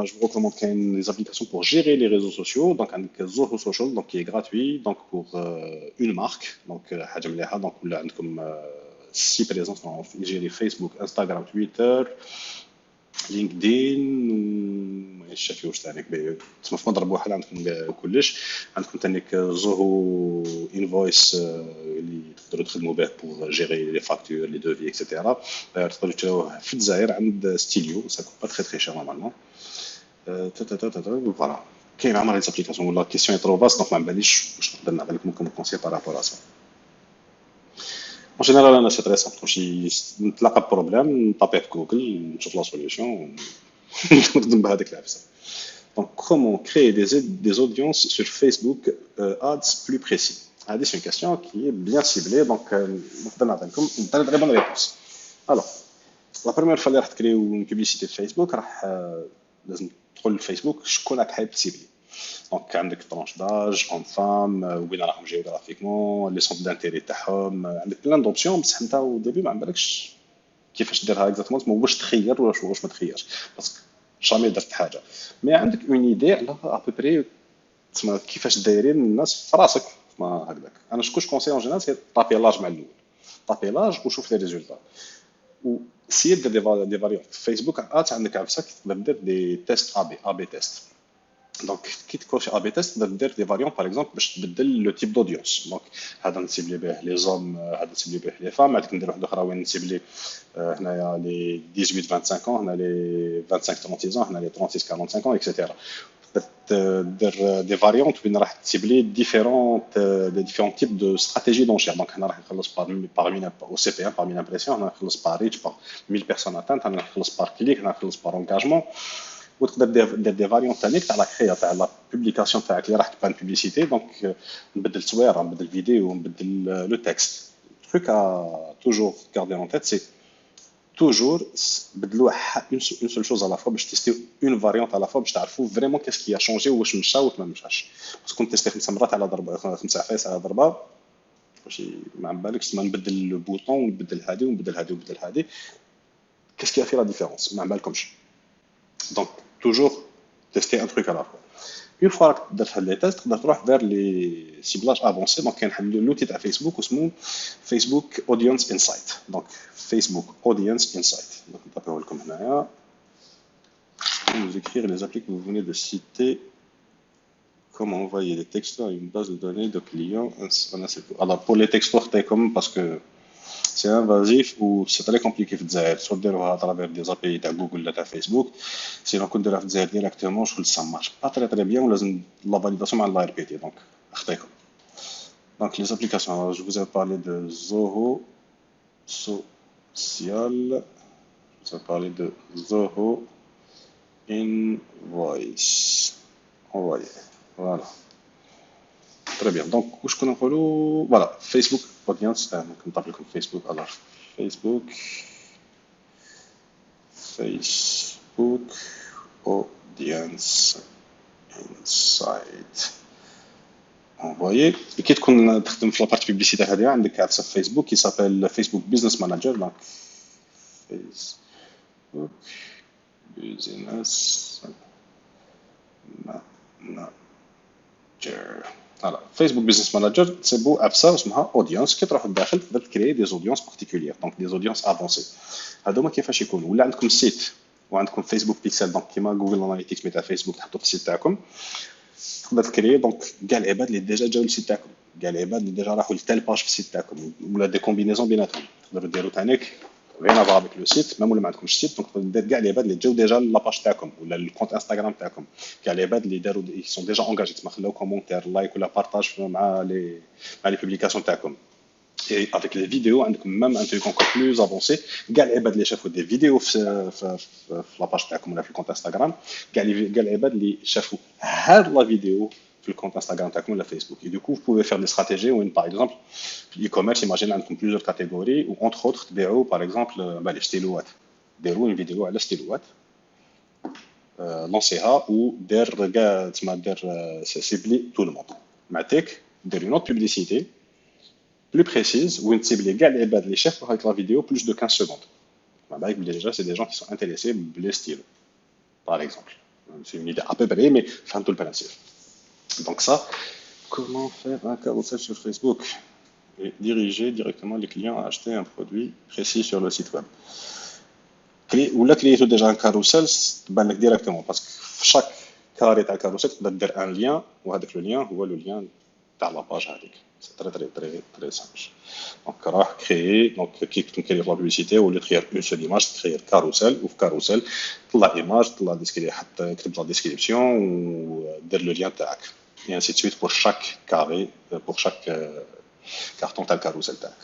je vous recommande qu'il y ait des applications pour gérer les réseaux sociaux, donc un Zoho Social, donc qui est gratuit, donc pour une marque, donc donc là, comme si par exemple on gérer Facebook, Instagram, Twitter, LinkedIn مانيش شايف واش ثاني كبير تسمى في مضرب واحد عندكم كلش عندكم ثاني زوهو انفويس اللي تقدروا تخدموا به بور جيري لي فاكتور لي دوفي اكسيتيرا تقدروا تشوفوه في الجزائر عند ستيليو سا كوب با تري تري شير نورمالمون فوالا كاين عمر لي زابليكاسيون ولا كيسيون ترو فاست دونك ما باليش واش نقدر نعطي لكم كوم كونسي بارابور ا سا En général, انا سي تري سامبل شي نتلاقى بروبليم نطابي في جوجل نشوف لا سوليوشن نخدم بهذيك العفسه. Donc comment créer des audiences sur Facebook ads plus précis. C'est une question qui est bien ciblée donc نقدر نعطيكم très bonne réponse. Alors, la première fois اللي راح تكريو une publicité في فيسبوك راح لازم تدخل لفيسبوك شكون راك حايب تسيبلي. دونك عندك طرونش داج اون فام وين راهم جيوغرافيكمون لي سونط دانتيري تاعهم عندك بلان دوبسيون بصح انت او ديبي ما عندكش كيفاش ديرها اكزاكتومون تما واش تخير واش ما تخيرش باسكو جامي درت حاجه مي عندك اون ايدي على ابوبري تما كيفاش دايرين الناس في راسك ما هكذاك انا شكوش كونسي اون جينيرال سي طابي لاج مع الاول طابي لاج وشوف لي ريزولتا و سي دير دي فاريون في فيسبوك عاد عندك عفسك تقدر دير دي تيست ابي تيست دونك كي تكوشي ا بي تيست تقدر دير دي فاريون باغ اكزومبل باش تبدل لو تيب دودينس. دونك هذا نسيبلي به لي زوم، هذا نسيبلي به لي فام، عندك ندير واحد اخرى وين نسيبلي هنايا لي 18 25 هنا لي 25 36 هنا لي 36 45 اكسيتيرا. تقدر دير دي فاريونت وين راح تسيبلي ديفيرون تيب دو استراتيجي دونشير. دونك هنا راح نخلص باغ مين او سي بي ان باغ مين امبرسيون، هنا نخلص باغ ريتش باغ 1000 بيرسون اتانت، هنا نخلص باغ كليك، هنا نخلص باغ انجاجمون. وتقدر دير دي فاريون تانيك تاع لا كريا تاع لا بوبليكاسيون تاعك اللي راح تبان بوبليسيتي. دونك نبدل تصويره، نبدل فيديو، نبدل لو تكست. تروك ا توجور غاردي اون تيت سي توجور بدلوا اون سول شوز على فوا باش تيستيو اون فاريونت على فوا باش تعرفوا فريمون كيس كي شونجي واش مشى واش ما مشاش. باسكو تيستي 5 مرات على ضربه، 5 عفايس على ضربه ماشي ما بالكش ما نبدل لو بوطون ونبدل هادي ونبدل هادي ونبدل هادي كيس كي في لا ديفيرونس ما بالكمش. Donc, toujours tester un truc à la fois. Une fois que tu as fait les tests, tu vas vers les ciblages avancés. Donc, il y a l'outil de Facebook qui s'appelle Facebook Audience Insight. Donc, Facebook Audience Insight. Donc, on va comme là. Vous écrire les applis que vous venez de citer. Comment envoyer les textos à une base de données de clients. Alors, pour les textos, comme parce que c'est invasif ou c'est très compliqué de faire, soit à travers des API de Google ou de Facebook. Sinon, quand on le fait directement, je trouve que ça ne marche pas très très bien. On a la validation à l'ARPT. Donc, donc, les applications. Alors, je vous ai parlé de Zoho Social. Je vous ai parlé de Zoho Invoice. Envoyer. Voilà. Très bien. Donc, où je connais voilà, Facebook Audience. Donc, on t'appelle comme Facebook. Alors, Facebook Audience Insight. Envoyer. Et qui تكون تخدم في لابارتي بيبليسيتي هذه عندك عفسه في فيسبوك qui s'appelle Facebook Business Manager. Donc, Facebook Business Manager. Voilà, Facebook Business Manager, c'est beau, عفسه اسمها audience كي تروح لداخل تقدر تكريي دي audiences particulières. Donc, des audiences avancées. هذوما كيفاش يكونوا؟ ولا عندكم سيت وعندكم فيسبوك بيكسل. دونك كيما جوجل اناليتيكس مي تاع فيسبوك تحطوا في السيت تاعكم. تقدر تكري دونك كاع العباد اللي ديجا جاو للسيت تاعكم، كاع العباد اللي ديجا راحوا لتال باج في السيت تاعكم، ولا دي كومبينيزون بيناتهم. تقدروا ديروا تانيك ريان افوار افيك لو سيت ميم ولا ما عندكمش سيت. دونك تقدر دير كاع العباد اللي جاو ديجا لاباج تاعكم ولا الكونت انستغرام تاعكم، كاع العباد اللي داروا سون ديجا انجاجي تما خلاو كومونتير لايك ولا بارطاج مع لي بوبليكاسيون تاعكم. Et avec les vidéos, on a même un truc encore plus avancé. Gal ebad les chefs des vidéos sur la page تاعكم ولا في الكونت انستغرام. Gal ebad اللي شافوا هاد la vidéo في الكونت انستغرام تاعكم ولا فيسبوك. Et du coup, vous pouvez faire des stratégies où, par exemple, l'e-commerce, imaginez عندكم plusieurs catégories ou entre autres تبيعوا par exemple les ستيلوات. ديروا une vidéo على ستيلوات لونسيها ودير كاع تسمى دير سيبلي تو الموند. معتك دير une autre publicité plus précise où on cible les gars les bas les chefs avec la vidéo plus de 15 secondes. Déjà, c'est des gens qui sont intéressés par les styles, par exemple. C'est une idée à peu près, mais fin tout le principe. Donc ça, comment faire un carousel sur Facebook et diriger directement les clients à acheter un produit précis sur le site web. Ou là, créer déjà un carousel, directement, parce que chaque carré de carousel, tu dois faire un lien, ou avec le lien, ou le lien de la page. C'est très très très très simple. Donc, créer, donc qui créer la publicité au lieu de créer une seule image, créer carousel ou carousel, la image, la description ou le lien tag et ainsi de suite pour chaque carré, pour chaque carton tel carousel tag.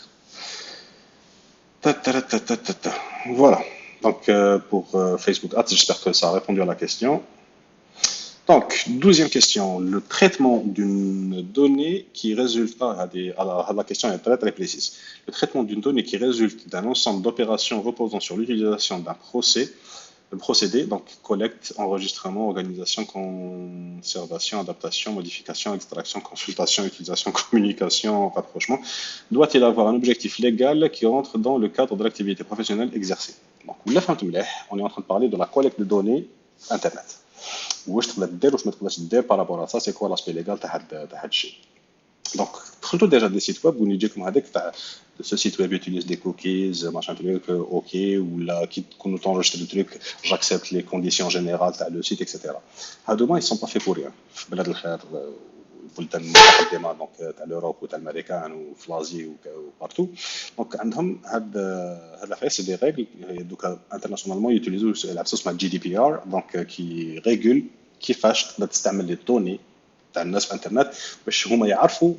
Voilà. Donc pour Facebook Ads, j'espère que ça a répondu à la question. Donc, 12e question, le traitement d'une donnée qui résulte, la question est très très précise, le traitement d'une donnée qui résulte d'un ensemble d'opérations reposant sur l'utilisation d'un procédé, donc collecte, enregistrement, organisation, conservation, adaptation, modification, extraction, consultation, utilisation, communication, rapprochement, doit-il avoir un objectif légal qui rentre dans le cadre de l'activité professionnelle exercée? Donc, on est en train de parler de la collecte de données Internet. واش تقدر دير واش ما تقدرش دير بارابور سا سي كوا لاسبي ليغال تاع هاد الشيء. دونك دخلتوا ديجا دي سيت ويب وين يجيكم هذاك تاع ce site web utilise des cookies, machin truc, ok, ou là, qui qu'on t'enregistre le truc, j'accepte les conditions générales, t'as le site, etc. هادوما ils sont pas faits pour rien. في بلاد الخير بلدان متقدمه دونك تاع l'Europe وتاع الامريكان وفي لازي وبارتو دونك عندهم هاد الافير سي دي ريغل دوكا انترناسيونالمون يوتيليزو العبسه اسمها جي دي بي ار دونك كي ريغول كيفاش تقدر تستعمل لي دوني تاع الناس في الانترنت باش هما يعرفوا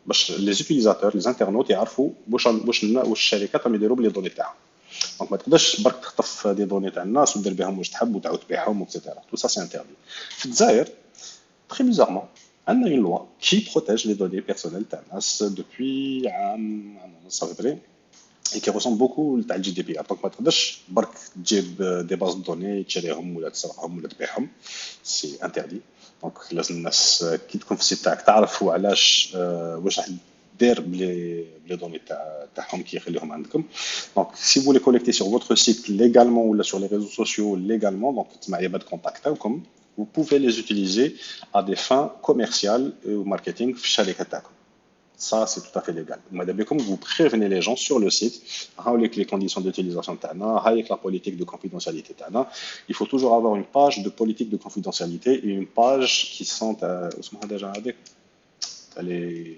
باش لي زوتيليزاتور لي انترنوت يعرفوا واش الشركات راهم يديروا بلي دوني تاعهم دونك ما تقدرش برك تخطف دي دوني تاع الناس ودير بهم واش تحب وتعاود تبيعهم اكسيتيرا تو سا سي انتردي في الجزائر très bizarrement on a une loi qui protège les données personnelles تاع الناس depuis عام ونص à peu près et qui ressemble beaucoup à GDPR. Donc ما تقدرش برك تجيب دي باز دوني تشريهم ولا تسرقهم ولا تبيعهم سي انتردي دونك لازم الناس كي تكون في السيت تاعك تعرفوا علاش واش راح دير بلي دوني تاعهم كي يخليهم عندكم دونك سي فو لي كوليكتي سور فوتر سيت ليغالمون ولا سور لي ريزو سوسيو ليغالمون دونك تسمع يبات كونتاكتاوكم vous pouvez les utiliser à des fins commerciales ou marketing في الشركه تاعكم ça c'est tout à fait légal ماذا بكم vous prévenez les gens sur le site هاوليك les conditions d'utilisation تاعنا هايك la politique de confidentialité تاعنا il faut toujours avoir une page de politique de confidentialité et une page qui sont اسمها ديجا هذيك تاع لي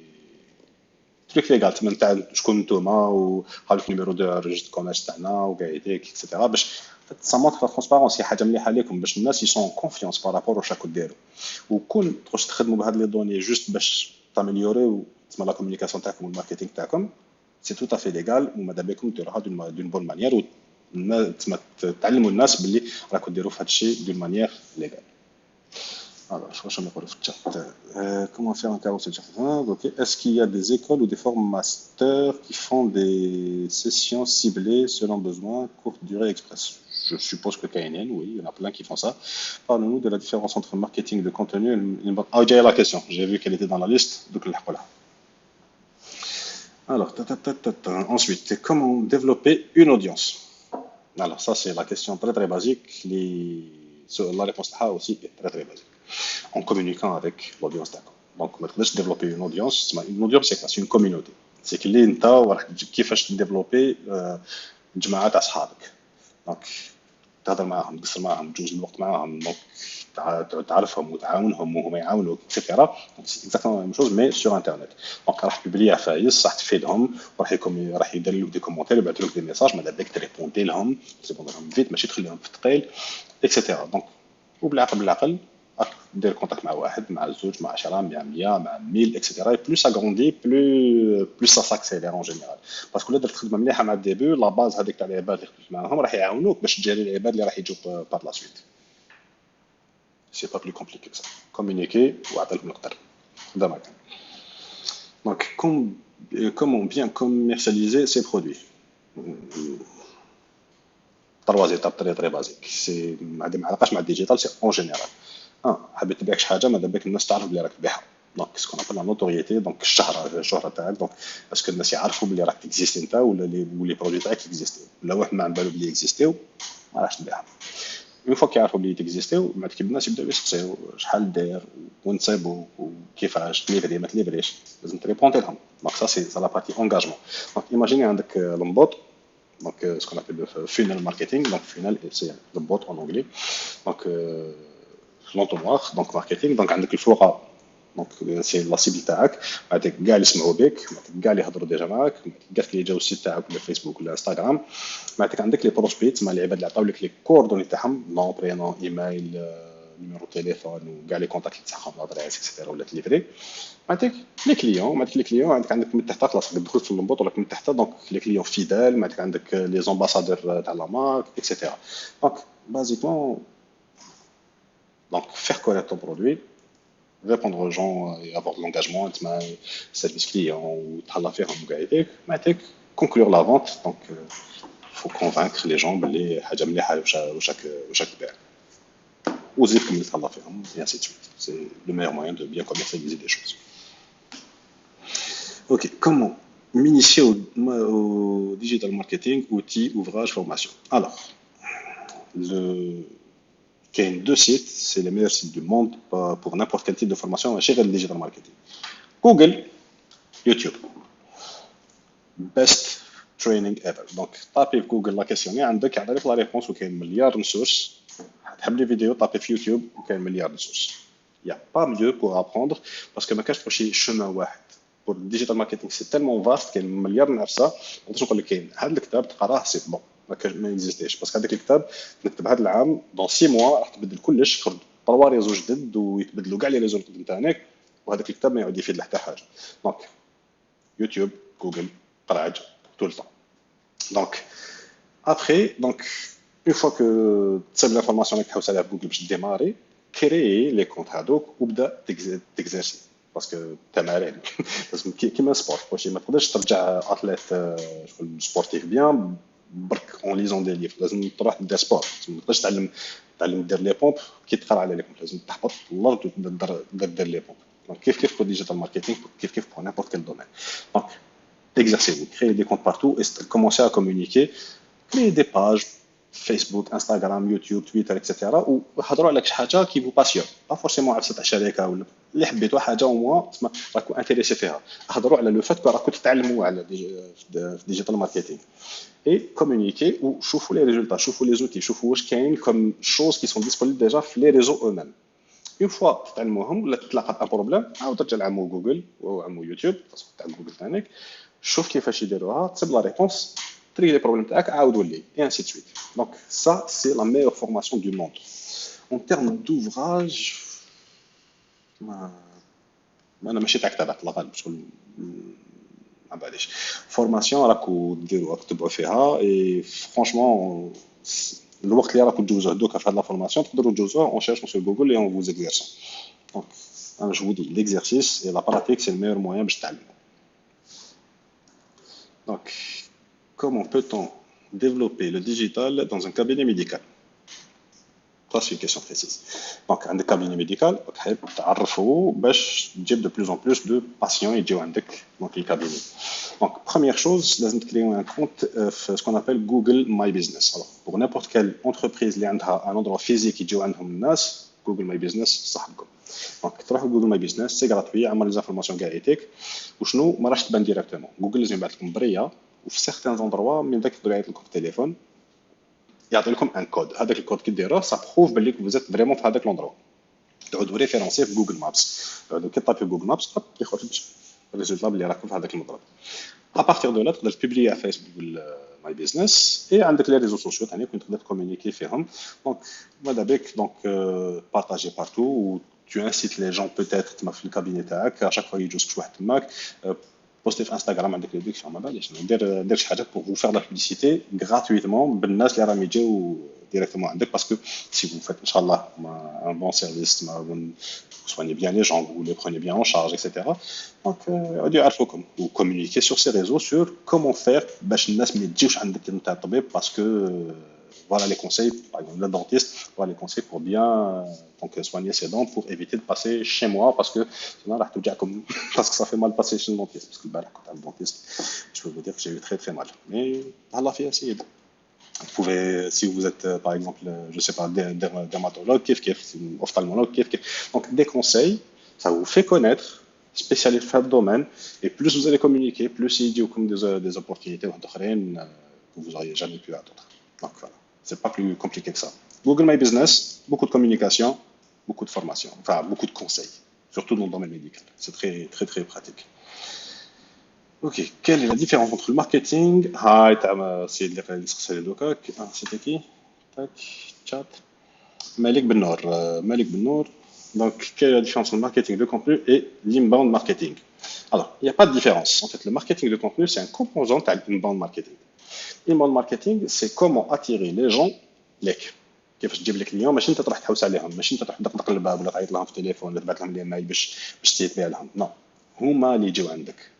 تريك ليغال تاع شكون نتوما وهاوليك نيميرو دو ريجستر كوميرس تاعنا وكايديك اكسيتيرا باش ça montre la transparence هي حاجه مليحه لكم باش الناس يسون كونفيونس بارابور واش راكم ديروا وكون تخش تخدموا بهاد لي دوني جوست باش تاميليوريو تسمى لا كومونيكاسيون تاعكم والماركتينغ تاعكم سي تو افي ليغال وماذا بكم ديروها دون بون مانيير تسمى تعلموا الناس باللي راكم ديروا في هذا الشيء دون مانيير ليغال Alors, je vais me faire comment faire un carrousel ok. Est-ce qu'il y a des écoles ou des formateurs qui font des sessions ciblées selon besoin, courte durée express? Je suppose que KNN, oui, il y en a plein qui font ça. Parle-nous de la différence entre marketing de contenu et ah, j'ai la question, j'ai vu qu'elle était dans la liste, donc là. Alors, ensuite, comment développer une audience? Alors, ça, c'est la question très très basique. La réponse là aussi est très très basique. En communiquant avec l'audience d'accord. Donc, maintenant, je développer une audience. Une audience, c'est quoi? C'est une communauté. C'est que l'Inta, كيفاش développer جماعات أصحابك. Donc, تهضر معاهم تقصر معاهم تجوز الوقت معاهم دونك تعرفهم وتعاونهم وهم يعاونوك اكسيتيرا دونك سي اكزاكتومون لا ميم شوز مي سور انترنت دونك راح تبلي عفايس راح تفيدهم راح يدير لك دي كومونتير يبعث لك دي ميساج ماذا بك تريبوندي لهم تريبوندي لهم فيت ماشي تخليهم في الثقيل اكسيتيرا دونك وبالعقل دير كونتاكت مع واحد مع زوج مع 10 مع 100 مع 1000 اكسيتيرا بلو سا غروندي بلو سا ساكسيلير اون جينيرال باسكو درت خدمه مليحه مع الديبي لا باز هذيك تاع العباد اللي خدمت معاهم راح يعاونوك باش تجاري العباد اللي راح يجوا بار لا سويت سي با بلو كومبليكي كسا كومونيكي وعطيك نقدر هذا ما كان دونك comment bien commercialiser ses produits trois étapes très très basiques سي ما علاقاش مع الديجيتال سي اون جينيرال حبيت تبيع شي حاجه ماذا بك الناس تعرف بلي راك تبيعها دونك سكون ابل لا نوتوريتي دونك الشهره تاعك دونك اسكو الناس يعرفوا بلي راك تكزيستي انت ولا لي برودوي تاعك اكزيستيو ولا واحد ما بالو بلي اكزيستيو ما راحش تبيعها اون فوا كيعرفوا بلي تكزيستيو بعد كي الناس يبداو يسقسيو شحال داير وين تصيبو وكيفاش تليفري ما تليفريش لازم تريبونتي لهم دونك سا سي لا بارتي انغاجمون دونك ايماجيني عندك لمبوط donc ce qu'on appelle le funnel marketing donc funnel c'est le bot en anglais donc l'entonnoir donc marketing donc عندك الفوقه دونك سي لا سيبل تاعك بعدك كاع اللي يسمعوا بك بعدك كاع اللي يهضروا ديجا معاك كاع اللي جاوا السيت تاعك ولا فيسبوك ولا انستغرام بعدك عندك لي بروسبيت تسمى العباد اللي عطاو لك لي كوردوني تاعهم نون برينون ايميل نيميرو تليفون وكاع لي كونتاكت تاعهم لادريس اكسيتيرا ولا تليفري بعدك لي كليون عندك من تحت خلاص دخلت في اللمبوط ولا من تحت دونك لي كليون فيدال بعدك عندك لي زامباسادور تاع لا مارك اكسيتيرا دونك بازيكمون donc faire connaître ton produit répondre aux gens et avoir de l'engagement service client ou تهلا فيهم وقاعدك بعدك conclure la vente donc faut convaincre les gens بلي حاجه مليحه وشاك تبيع وزيد كمل تهلا فيهم et ainsi de suite c'est le meilleur moyen de bien commercialiser des choses. Ok, comment m'initier au digital marketing, outils, ouvrages, formation. Alors, il y a deux sites, c'est les meilleurs sites du monde pour n'importe quel type de formation à gérer le digital marketing. Google, YouTube. best training ever. Donc طابي في جوجل لا كيسيوني عندك يعطي لك لا ريبونس وكاين مليار من سورس. تحب لي فيديو طابي في يوتيوب وكاين مليار من سورس. يا با ميو بور ابروندر باسكو ما كاش شي شومان واحد. بور الديجيتال ماركتينغ سي تالمون فاست كاين مليار نفسه. ما نقدرش نقول لك كاين هذا الكتاب تقراه سي بون ما اكزيستيش باسكو هذاك الكتاب نكتب هذا العام دون 6 موا راح تبدل كلش خد 3 ريزو جدد ويتبدلوا كاع لي ريزو اللي قدمت عنك وهذاك الكتاب ما يعود يفيد لحتى حاجه. دونك يوتيوب جوجل قراج tout le temps. Donc, après, donc, une fois que tu sais l'information que tu as Google pour démarrer, créer les comptes هذوك وبدا تكزيرسي باسكو تمارين لازم كيما سبورت واش ما تقدرش ترجع اتليت شغل سبورتيف بيان برك اون ليزون دي ليف. لازم تروح دير سبور. ما تقدرش تعلم دير لي بومب كي تقرا على لي بومب. لازم تحبط الارض وتبدا دير لي بومب. دونك كيف pour digital marketing كيف pour n'importe quel domaine. Donc exercez-vous, créez des comptes partout et commencez à communiquer, créez des pages Facebook, Instagram, YouTube, Twitter, etc. وهضروا على شي حاجه كي فو باسيون با فورسيمون عفسه تاع شركه ولا اللي حبيتوا حاجه وموا تسمى راكو انتريسي فيها. هضروا على لو فات راكو تتعلموا على في ديجيتال ماركتينغ اي كومونيكي وشوفوا لي ريزولتا شوفوا لي زوتي شوفوا واش كاين كوم شوز كي سون ديسپونيبل ديجا في لي ريزو او ميم. اون فوا تتعلموهم ولا تتلاقى ان بروبليم عاود ترجع لعمو جوجل وعمو يوتيوب تاع جوجل تاعك شوف كيفاش يديروها تصيب لا ريبونس تري لي بروبليم تاعك عاود ولي اي انسي سويت. دونك سا سي لا ميور فورماسيون دو موند. اون تيرم دوفراج ما انا ماشي تاع كتابات الله غالب شغل ما بعدش فورماسيون راكو ديروا تبعوا فيها اي فرانشمون الوقت اللي راكو تجوزوه دوكا في هاد لا فورماسيون تقدروا تجوزوه اون شيرش سور جوجل اي اون فوز اكزيرسون. دونك انا جو دي ليكزيرسيس اي لا براتيك سي الميور موان باش تعلموا. Donc, comment peut-on développer le digital dans un cabinet médical? Ça, c'est une question précise. Donc, un cabinet médical, tu de plus en plus de patients et dans le cabinet. Donc, première chose, il faut créer un compte, ce qu'on appelle Google My Business. Alors, pour n'importe quelle entreprise qui a un endroit physique qui est Google My Business, ça donc تروح جوجل ماي بيزنس سي غراتوي عمل لي زانفورماسيون كاع ايتيك وشنو ما راحش تبان ديريكتومون. جوجل لازم يبعث لكم بريه وفي سيغتان زوندروا من داك يقدر يعيط لكم في التليفون يعطي لكم ان كود. هذاك الكود كي ديروه سا بروف باللي فوزيت فريمون في هذاك لوندروا. تعودوا ريفيرونسي في جوجل مابس. تعودوا كي طابي جوجل مابس يخرج الريزولتا باللي راكم في هذاك المضرب. ا بارتير دو لا تقدر تبوبلي على فيسبوك ماي بيزنس اي عندك لي ريزو سوسيو ثاني كنت تقدر تكومونيكي فيهم. دونك ماذا بك دونك بارطاجي بارتو tu incites les gens peut-être في الكابيني تاعك à chaque fois يجوز شي واحد تماك بوستي في انستغرام عندك ريدكسيون ما باليش ندير شي حاجه pour vous faire la publicité gratuitement بالناس اللي راهم يجيو directement عندك باسكو si vous faites ان شاء الله un bon service vous soignez bien les gens vous les prenez bien en charge etc. donc يقعدوا يعرفوكم و communiquer sur ces réseaux sur comment faire باش الناس ما تجيوش عندك نتاع الطبيب باسكو voilà les conseils, par exemple le dentiste, voilà les conseils pour bien donc soigner ses dents pour éviter de passer chez moi parce que sinon là tout comme parce que ça fait mal passer chez le dentiste parce que quand le dentiste je peux vous dire que j'ai eu très très mal mais Allah fait essayer. Vous pouvez si vous êtes par exemple je sais pas dermatologue ophtalmologue donc des conseils ça vous fait connaître spécialiste dans le domaine et plus vous allez communiquer plus il dit comme des opportunités que vous n'auriez jamais pu attendre. Donc voilà. C'est pas plus compliqué que ça. Google My Business, beaucoup de communication, beaucoup de formation, enfin beaucoup de conseils, surtout dans le domaine médical. C'est très très très pratique. Ok, quelle est la différence entre le marketing? C'était qui? Tac, chat. Malik Bennour. Malik Bennour. Donc, quelle est la différence entre le marketing de contenu et l'inbound marketing? Alors, il n'y a pas de différence. En fait, le marketing de contenu, c'est un composant de l'inbound marketing. Inbound marketing, c'est comment attirer les gens لك. كيفاش تجيب لك اليوم ماشي انت تروح تحوس عليهم ماشي انت تروح تدق الباب ولا تعيط لهم في التليفون ولا تبعث لهم ايميل باش تبيع لهم نو هما اللي يجيو عندك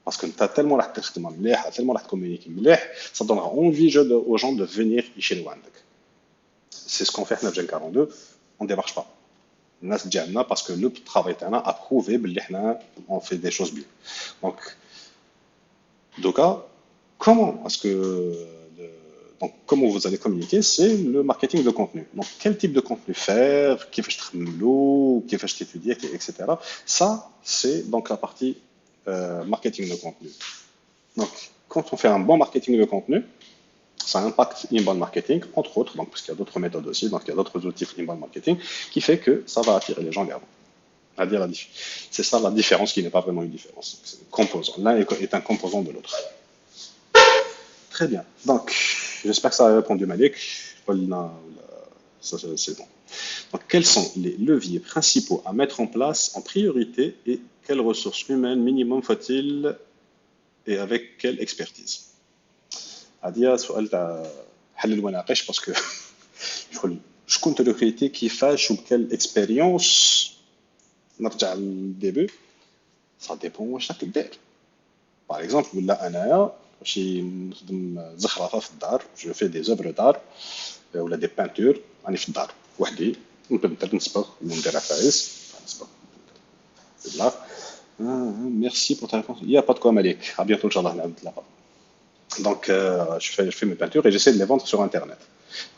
باسكو انت تالمون راح تخدم مليح تالمون راح تكومونيكي مليح ça donnera envie aux gens de venir يشريو عندك. C'est ce qu'on fait احنا في جن 42 on démarche pas الناس تجي عندنا باسكو لو travail تاعنا ابروفي باللي احنا on fait des choses bien. Donc دوكا comment est-ce que donc, comment vous allez communiquer, c'est le marketing de contenu. Donc, quel type de contenu faire, qui fait qui fait étudier, etc. Ça, c'est donc la partie marketing de contenu. Donc, quand on fait un bon marketing de contenu, ça impacte l'inbound marketing, entre autres, donc, parce qu'il y a d'autres méthodes aussi, donc il y a d'autres outils inbound marketing, qui fait que ça va attirer les gens vers vous. C'est ça la différence qui n'est pas vraiment une différence. C'est un composant. L'un est un composant de l'autre. Très bien. Donc, j'espère que ça a répondu, Malik. C'est bon. Donc, quels sont les leviers principaux à mettre en place en priorité et quelles ressources humaines minimum faut-il et avec quelle expertise? هذه سؤال تاع حل وناقش باسكو شغل شكون تريكريتي كيفاش وبكال اكسبيريونس. نرجع للديبي، سا ديبون واش راك داير. باغ اكزومبل ولا انايا ماشي نخدم زخرفه في الدار، جو في دي زوبر دار ولا دي بانتور، راني في الدار وحدي نبنتر نصبغ وندير عفايس نصبغ بالله. ميرسي بور تا ريبونس. يا با دو كوا مالك، ا بيانتو ان شاء الله نعاود نتلاقاو. Donc, je fais mes peintures et j'essaie de les vendre sur Internet.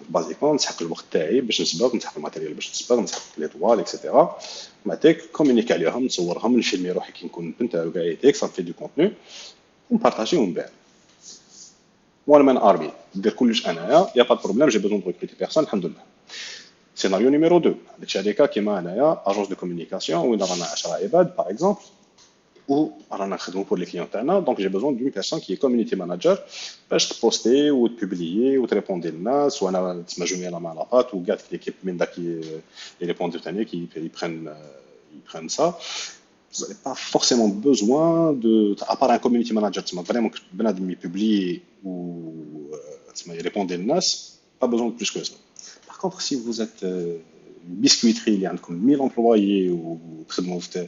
Basiquement, نسحق الوقت تاعي باش نسبغ، نسحق الماتيريال باش نسبغ، نسحق لي طوال اكسيتيرا. بعدك كومونيكي عليهم، نصورهم، نفيلمي روحي كي نكون بنت وكاع هيك، صافي دو كونتوني ونبارطاجي ونبيع. وان مان ارمي، ندير كلش انايا، يا با بروبليم، جي بيزون دو ريكروتي بيرسون الحمد لله. سيناريو نيميرو 2، عندك شركه كيما انايا اجونس دو كومونيكاسيون وين رانا 10 عباد باغ اكزومبل، ou رانا نخدموا pour les clients تاعنا، donc j'ai besoin d'une personne qui est community manager باش تبوستي وتبوبليي وتريبوندي للناس، وانا تسمى جو مي لا مان لاباط وكاع ليكيب من داك يريبوندي ثاني qui prennent ça. Vous n'avez pas forcément besoin de, à part un community manager, vraiment بنادم يبوبلي ou يريبوندي للناس، pas besoin de plus que ça. Par contre, si vous êtes une biscuiterie اللي عندكم 1000 employés وتخدموا في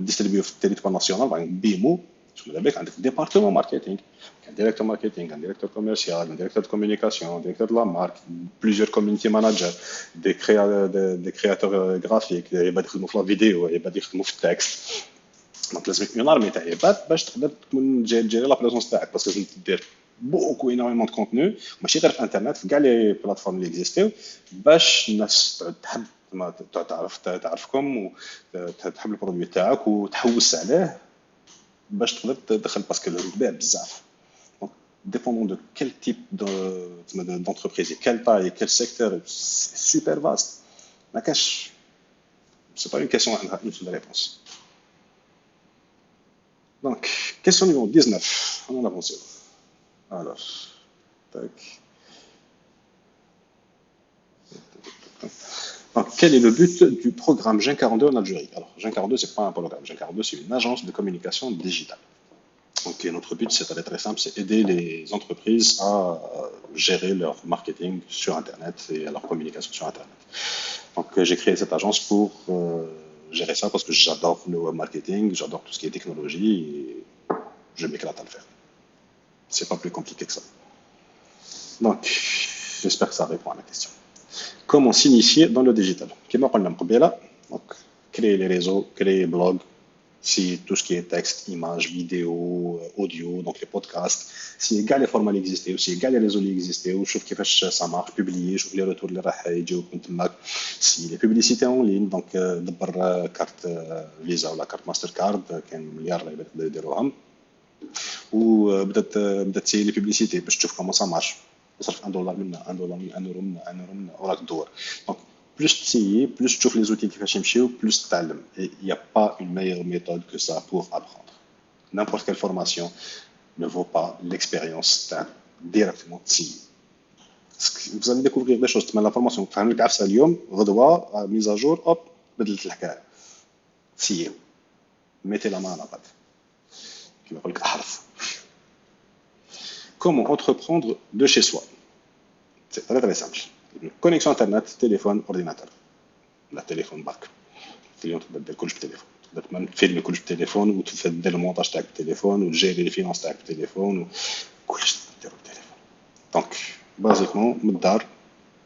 distribué في التريتوار ناسيونال، par exemple BMO، شغل بالك عندك ديبارتمون ماركتينغ، un directeur marketing, un directeur commercial, un directeur de communication, un directeur de la marque, plusieurs community managers, des créateurs graphiques, يبقى يخدموا في لا فيديو، يبقى يخدموا في التكست. دونك لازمك اون ارمي تاع عباد باش تقدر تكون تجيري لا بريزونس تاعك، باسكو لازم دير بوكو انورمون دو كونتوني، ماشي غير في انترنت، في كاع لي بلاتفورم اللي اكزيستيو، باش الناس تعود تحب تعرفكم وتحب البرودوي تاعك وتحوس عليه باش تقدر تدخل، باسكو البيع بزاف. Donc, dépendant de quel type d'entreprise et quelle taille et quel secteur, c'est super vaste. Ma cache, c'est pas une question à une seule réponse. Donc, question numéro 19. On en avance. Alors, tac. Donc, quel est le but du programme Gen 42 en Algérie? Alors, Gen 42, c'est pas un programme. Gen 42, c'est une agence de communication digitale. Donc, notre but, c'est très simple, c'est aider les entreprises à gérer leur marketing sur Internet et leur communication sur Internet. Donc, j'ai créé cette agence pour gérer ça parce que j'adore le web marketing, j'adore tout ce qui est technologie et je m'éclate à le faire. C'est pas plus compliqué que ça. Donc, j'espère que ça répond à la question. Comment s'initier dans le digital? Comme on l'a dit, donc créer les réseaux, créer les blogs, si tout ce qui est texte, images, vidéos, audio, donc les podcasts, si les formats existent, si les réseaux existent, ou je trouve que ça marche, publier, je trouve les retours les rahides, si les publicités en ligne, donc d'abord carte Visa ou la carte Mastercard, qui est un milliard de dirhams, ou بدات تسيي لي بوبليسيتي باش تشوف كومون سا مارش، تصرف 1 دولار منا 1 دولار من 1 اورو منا 1 اورو منا وراك تدور. دونك بلوس تسيي بلوس تشوف لي زوتي كيفاش يمشيو بلوس تتعلم. Il n'y a pas une meilleure méthode que ça pour apprendre. N'importe quelle formation ne vaut pas l'expérience directement تسيي. Vous allez découvrir des choses. La formation فهمت لك عفسه اليوم غدوه ميز اجور اوب بدلت الحكايه. تسيي mettez la main à la pâte. Qui va pas le. Comment entreprendre de chez soi? C'est très très simple. Une connexion internet, téléphone, ordinateur. La téléphone barque. اليوم تقدر دير كلش بالتليفون، تقدر كمان تفيلمي كلش بالتليفون وتدير المونتاج تاعك بالتليفون وتجيري لي فينانس تاعك بالتليفون وكلش ديرو بالتليفون. دونك بازيكمون من الدار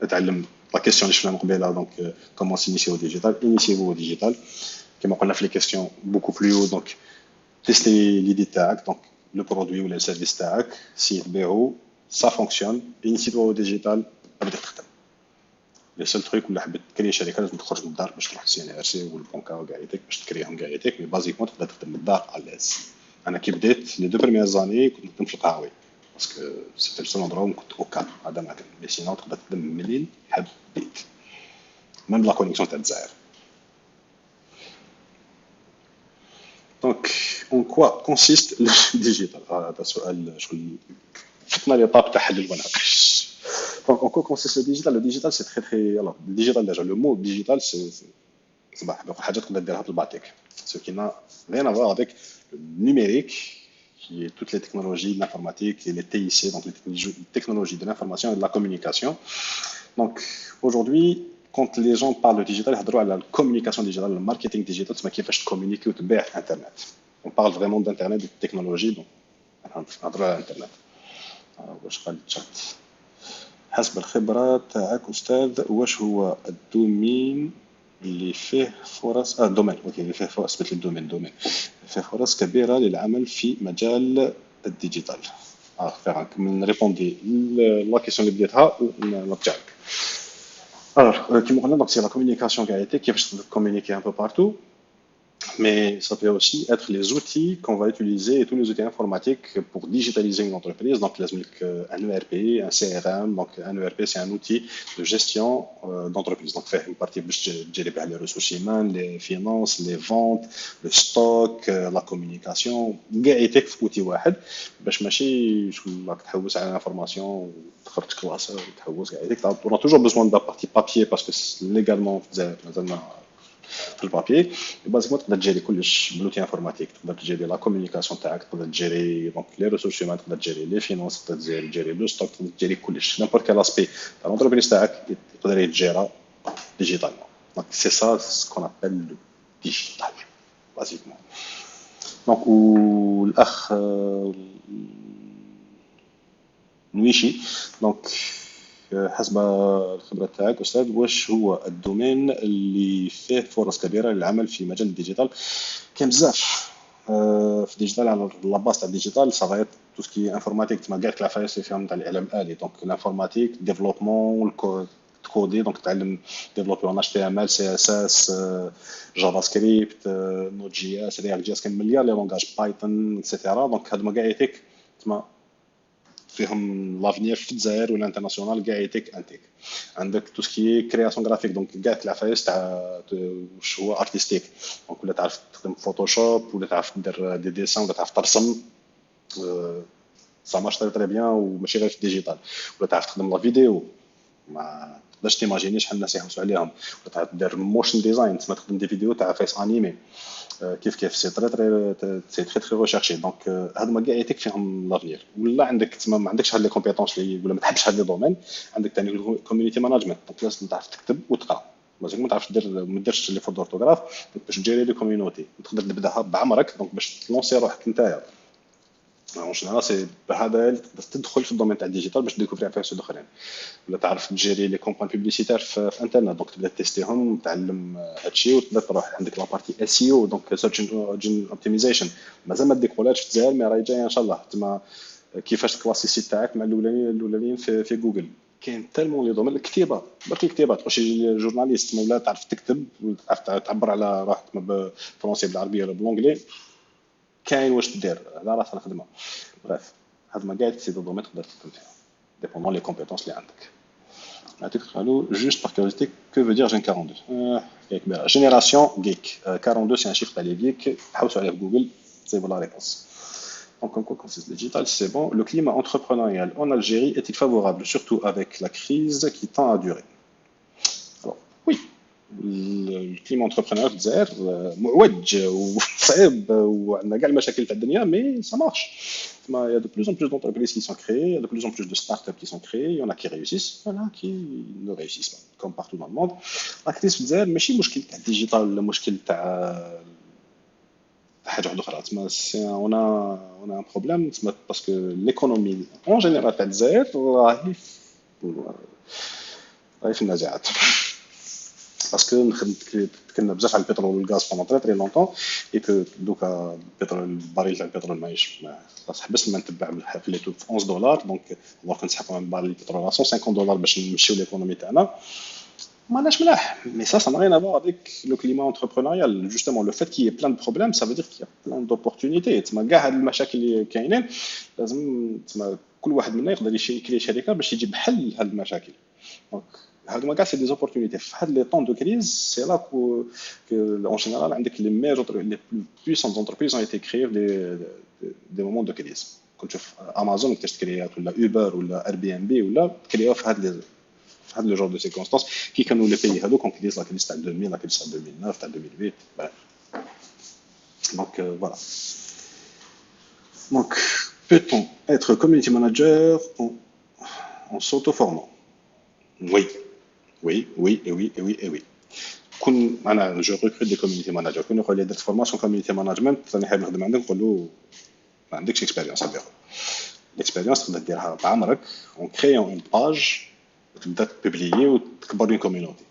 اتعلم لا كيسيون اللي شفنا من قبيله. دونك كومون سينيسيو au digital, initiez-vous au digital كما قلنا في لي كيسيون beaucoup plus haut. دونك تيستي ليدي تاعك، دونك لو برودوي ولا السيرفيس تاعك، سي تبيعو سا فونكسيون، انيسيتو ديجيتال ابدا تخدم. لي سول تروك ولا حبيت تكري شركه لازم تخرج من الدار باش تروح سي ان ار سي والبنكه وكاع هيك باش تكريهم كاع هيك، مي بازيكمون تقدر تخدم من الدار اليز انا كي بديت لي دو بريميير زاني كنت نخدم في القهوي باسكو سيتي لو سول اندرو وين كنت اوكا هذا ما كان مي سينون تقدر تخدم منين حبيت ميم لا كونيكسيون تاع الجزائر. دونك اون كوا كونسيست الديجيتال؟ هذا سؤال شغل فتنا لي طاب تاع حل المناقش. دونك اون كوا كونسيست لو ديجيتال سي تري تري يلا الديجيتال ديجا لو مو ديجيتال سي صباح باقي حاجه تقدر ديرها بالباتيك سو كي نا rien à voir avec le numérique qui est toutes les technologies de l'informatique et les TIC, donc les technologies de l'information et de la communication. Donc aujourd'hui, quand les gens parlent de digital, ils parlent de la communication digitale, le marketing digital, c'est qui fait communiquer ou te faire Internet. On parle vraiment d'Internet, de technologie, donc on parle d'Internet. Alors, واش قال الشات حسب الخبرة تاعك أستاذ واش هو الدومين اللي فيه فرص دومين اوكي اللي فيه فرص مثل الدومين فيه فرص كبيرة للعمل في مجال الديجيتال. فيرانك من ريبوندي لا كيسيون اللي بديتها ونرجعك. Alors, qui me remet donc c'est la communication qui a été, qui va communiquer un peu partout, mais ça peut aussi être les outils qu'on va utiliser et tous les outils informatiques pour digitaliser une entreprise. Donc, un ERP, un CRM. Donc, un ERP, c'est un outil de gestion d'entreprise. Donc, faire une partie de gérer les ressources humaines, les finances, les ventes, le stock, la communication. قاعدتك في outil واحد باش ماشي شغل تحوس على l'information تخرج كلاس تحوس قاعدتك. On a toujours besoin de la partie papier parce que légalement مازالنا في البابي. باسيكمون تقدر تجيري كلش بلوتي انفورماتيك، تقدر تجيري لا كومونيكاسيون تاعك، تقدر تجيري دونك لي ريسورس هيومان، تقدر تجيري لي فينانس، تقدر تجيري لو ستوك، تقدر تجيري كلش نيمبورت كال اسبي تاع لونتربريز تاعك يقدر يتجيرا ديجيتالمون. دونك سي سا سكون ابل لو ديجيتال باسيكمون. دونك والاخ نويشي دونك حسب الخبرة تاعك أستاذ واش هو الدومين اللي فيه فرص كبيرة للعمل في مجال الديجيتال؟ كاين بزاف في الديجيتال. على لاباس تاع الديجيتال صافي تو سكي انفورماتيك تما كاع العفايس اللي فيهم تاع الاعلام الالي. دونك الانفورماتيك ديفلوبمون كودي دونك تعلم ديفلوبي اون اتش تي ام ال سي اس اس جافا سكريبت نوت جي اس رياكت جي اس. كاين مليار لي لونغاج بايثون اكسيتيرا. دونك هاد ما كاع يتيك تما فيهم لافنيير في الجزائر ولا انترناسيونال كاع يتيك انتيك. عندك تو سكي كرياسيون غرافيك دونك كاع العفايس تاع واش هو ارتستيك دونك ولا تعرف تخدم فوتوشوب ولا تعرف دير دي ديسان ولا تعرف ترسم سا مارش تري تري بيان وماشي غير في الديجيتال. ولا تعرف تخدم لا فيديو ما تقدرش تيماجيني شحال الناس يحوسوا عليهم. ولا تعرف دير موشن ديزاين تسمى تخدم دي فيديو تاع فيس انيمي كيف سي تري ريشيرشي. دونك هاد ما كاع يتيك فيهم لافنير. ولا عندك تما ما عندكش هاد لي كومبيتونس اللي ولا ما تحبش هاد لي دومين عندك ثاني كوميونيتي مانجمنت. دونك لازم تعرف تكتب وتقرا لازم ما تعرفش دير ما ديرش لي فوت دورتوغراف باش تجيري لي كوميونيتي تقدر تبداها بعمرك. دونك باش تلونسي روحك نتايا اون جينيرال سي بهذا تقدر تدخل في الدومين تاع الديجيتال باش ديكوفري عفايس اخرين. ولا تعرف تجيري لي كومبان بوبليسيتير في انترنت دونك تبدا تيستيهم وتعلم هادشي وتبدا تروح عندك لا بارتي اس اي او دونك سيرش انجن اوبتيمايزيشن. مازال ما ديكولاتش في الجزائر مي راهي جايه ان شاء الله. تما كيفاش تكلاسي السيت تاعك مع الاولانيين في جوجل. كاين تالمون لي دومين الكتيبه برك الكتيبه تخش جورناليست ولا تعرف تكتب وتعرف تعبر على روحك بالفرنسي بالعربيه ولا بالانجلي كاين واش دير على راسها الخدمه. بريف هاد ما قاعد سي دو دومين تقدر تخدم فيها ديبوندون لي كومبيتونس اللي عندك. نعطيك قالوا جوست بار كيوريتي كو فو دير جين 42 كاين كبيره جينيراسيون غيك 42 سي ان شيفر تاع لي غيك حوسوا عليه في جوجل سي فو لا ريبونس. Donc, en quoi consiste le digital? C'est bon. Le climat entrepreneurial en Algérie est-il favorable, surtout avec la crise qui tend à durer? Alors, oui. Le climat entrepreneurial في الجزائر معوج وصعيب وعندنا كاع المشاكل تاع الدنيا مي ça marche. Il y a de plus en plus d'entreprises qui sont créées, il y a de plus en plus de startups qui sont créées, il y en a qui réussissent, il y en a qui ne réussissent pas, comme partout dans le monde. La crise في الجزائر ماشي مشكل تاع الديجيتال ولا مشكل تاع حاجه واحده اخرى. تما on a un problème تما باسكو ليكونومي اون جينيرال تاع الجزائر راهي في النزاعات. باسكو تكلمنا بزاف على البترول والغاز بوندون تري تري لونطون اي كو دوكا البترول الباريل تاع البترول ماهيش خلاص حبس ما نتبع خليته في 11 دولار. دونك دونك نسحقوا من باريل البترول على 150 دولار باش نمشيو ليكونومي تاعنا. ماناش ملاح. Mais ça n'a rien à voir avec le climat entrepreneurial. Justement, le fait qu'il y ait plein de problèmes, ça veut dire qu'il y a plein d'opportunités. تسمى كاع هاد المشاكل اللي كاينين لازم تسمى كل واحد منا يقدر يكري شركه باش يجيب حل لهاد المشاكل. دونك هادو كاع سي دي زوبورتونيتي. في هاد لي طون دو كريز سي لا que en général عندك les meilleures les plus puissantes entreprises ont été créées des moments de crise. كنت تشوف امازون كيفاش تكريات ولا اوبر ولا اير بي ام بي ولا تكرياو في هاد le genre de circonstances qui كانوا les pays هذوك quand ils disent la crise تاع 2000 la crise تاع 2009 تاع 2008 bref. Donc voilà. Donc peut-on être community manager en s'auto-formant? Oui, oui, oui, et oui, et oui, et oui. Je recrute des community managers. Quand on a des formations community management, أنا حاب نخدم عندك نقول له ما عندكش expérience à faire. L'expérience تقدر ديرها بعمرك en créant une page وتبدا تبوبليي وتكبر une communauté.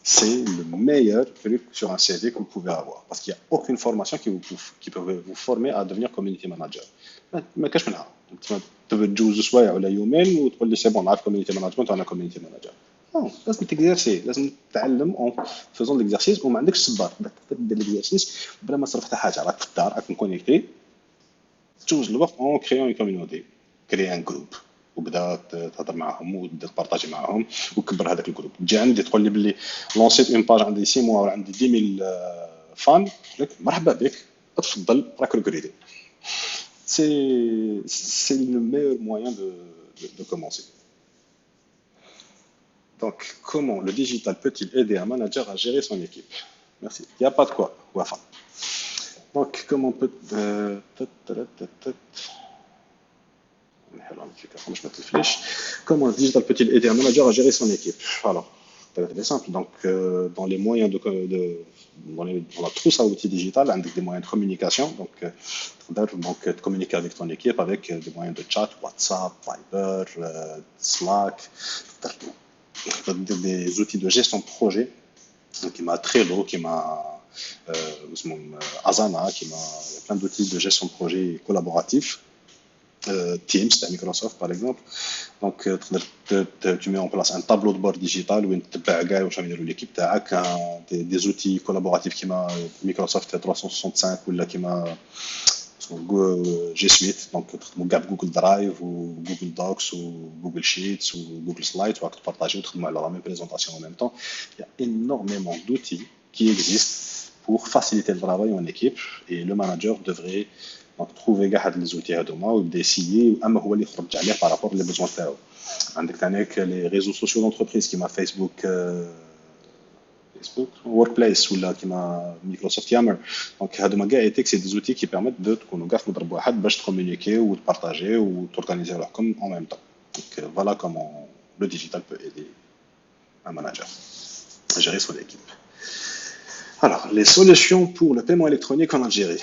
C'est le meilleur truc sur un CV que vous pouvez avoir. Parce qu'il n'y a aucune formation qui peut vous former à devenir community manager. ما كاش منها. Tu تجوز سوايع ولا يومين وتقول لي سي بون نعرف community management وانا community manager. Non, لازم تكزيرسي، لازم تتعلم en faisant l'exercice وما عندكش صبر. تبدا l'exercice بلا ما تصرف حتى حاجه، راك في الدار راك مكونيكتي تجوز الوقت en créant une communauté. Créer un groupe. وبدا تهضر معاهم وتبدا تبارطاجي معاهم وكبر هذاك الجروب. تجي عندي تقول لي باللي لونسيت اون باج عندي 6 موا ولا عندي 10000 فان، لك مرحبا بك اتفضل راك ريكريتي. C'est le meilleur moyen de commencer. Donc, comment le digital peut-il aider un manager à gérer son équipe? Merci. Il n'y a pas de quoi. Wafa. Donc, comment peut... Comment le digital peut-il aider un manager à gérer son équipe? Alors, très simple. Donc, dans les moyens dans la trousse à outils digital, avec des moyens de communication, donc de communiquer avec ton équipe avec des moyens de chat, WhatsApp, Viber, Slack, des outils de gestion de projet, qui m'a Trello, qui m'a Asana, qui m'a plein d'outils de gestion de projet collaboratifs. Teams de Microsoft par exemple. Donc tu mets en place un tableau de bord digital où tu peux l'équipe des outils collaboratifs qui m'a Microsoft 365 ou là qui m'a G Suite, donc Google Drive ou Google Docs ou Google Sheets ou Google Slides, ou tu partages la même présentation en même temps. Il y a énormément d'outils qui existent pour faciliter le travail en équipe et le manager devrait donc trouver les outils هذوما ويبدا يسيي اما هو اللي يخرج عليه par rapport les besoins تاعو. عندك ثانيك les réseaux sociaux d'entreprise كيما فيسبوك ورك بليس ولا كيما مايكروسوفت يامر. دونك هذوما كاع ايتيك سي دي زوتي كي بيرميت دو تكونوا كاع في مضرب واحد باش تكومونيكي وتبارطاجي وتورغانيزي روحكم en même temps. Donc voilà comment le digital peut aider un manager à gérer son équipe. Alors, les solutions pour le paiement électronique en Algérie.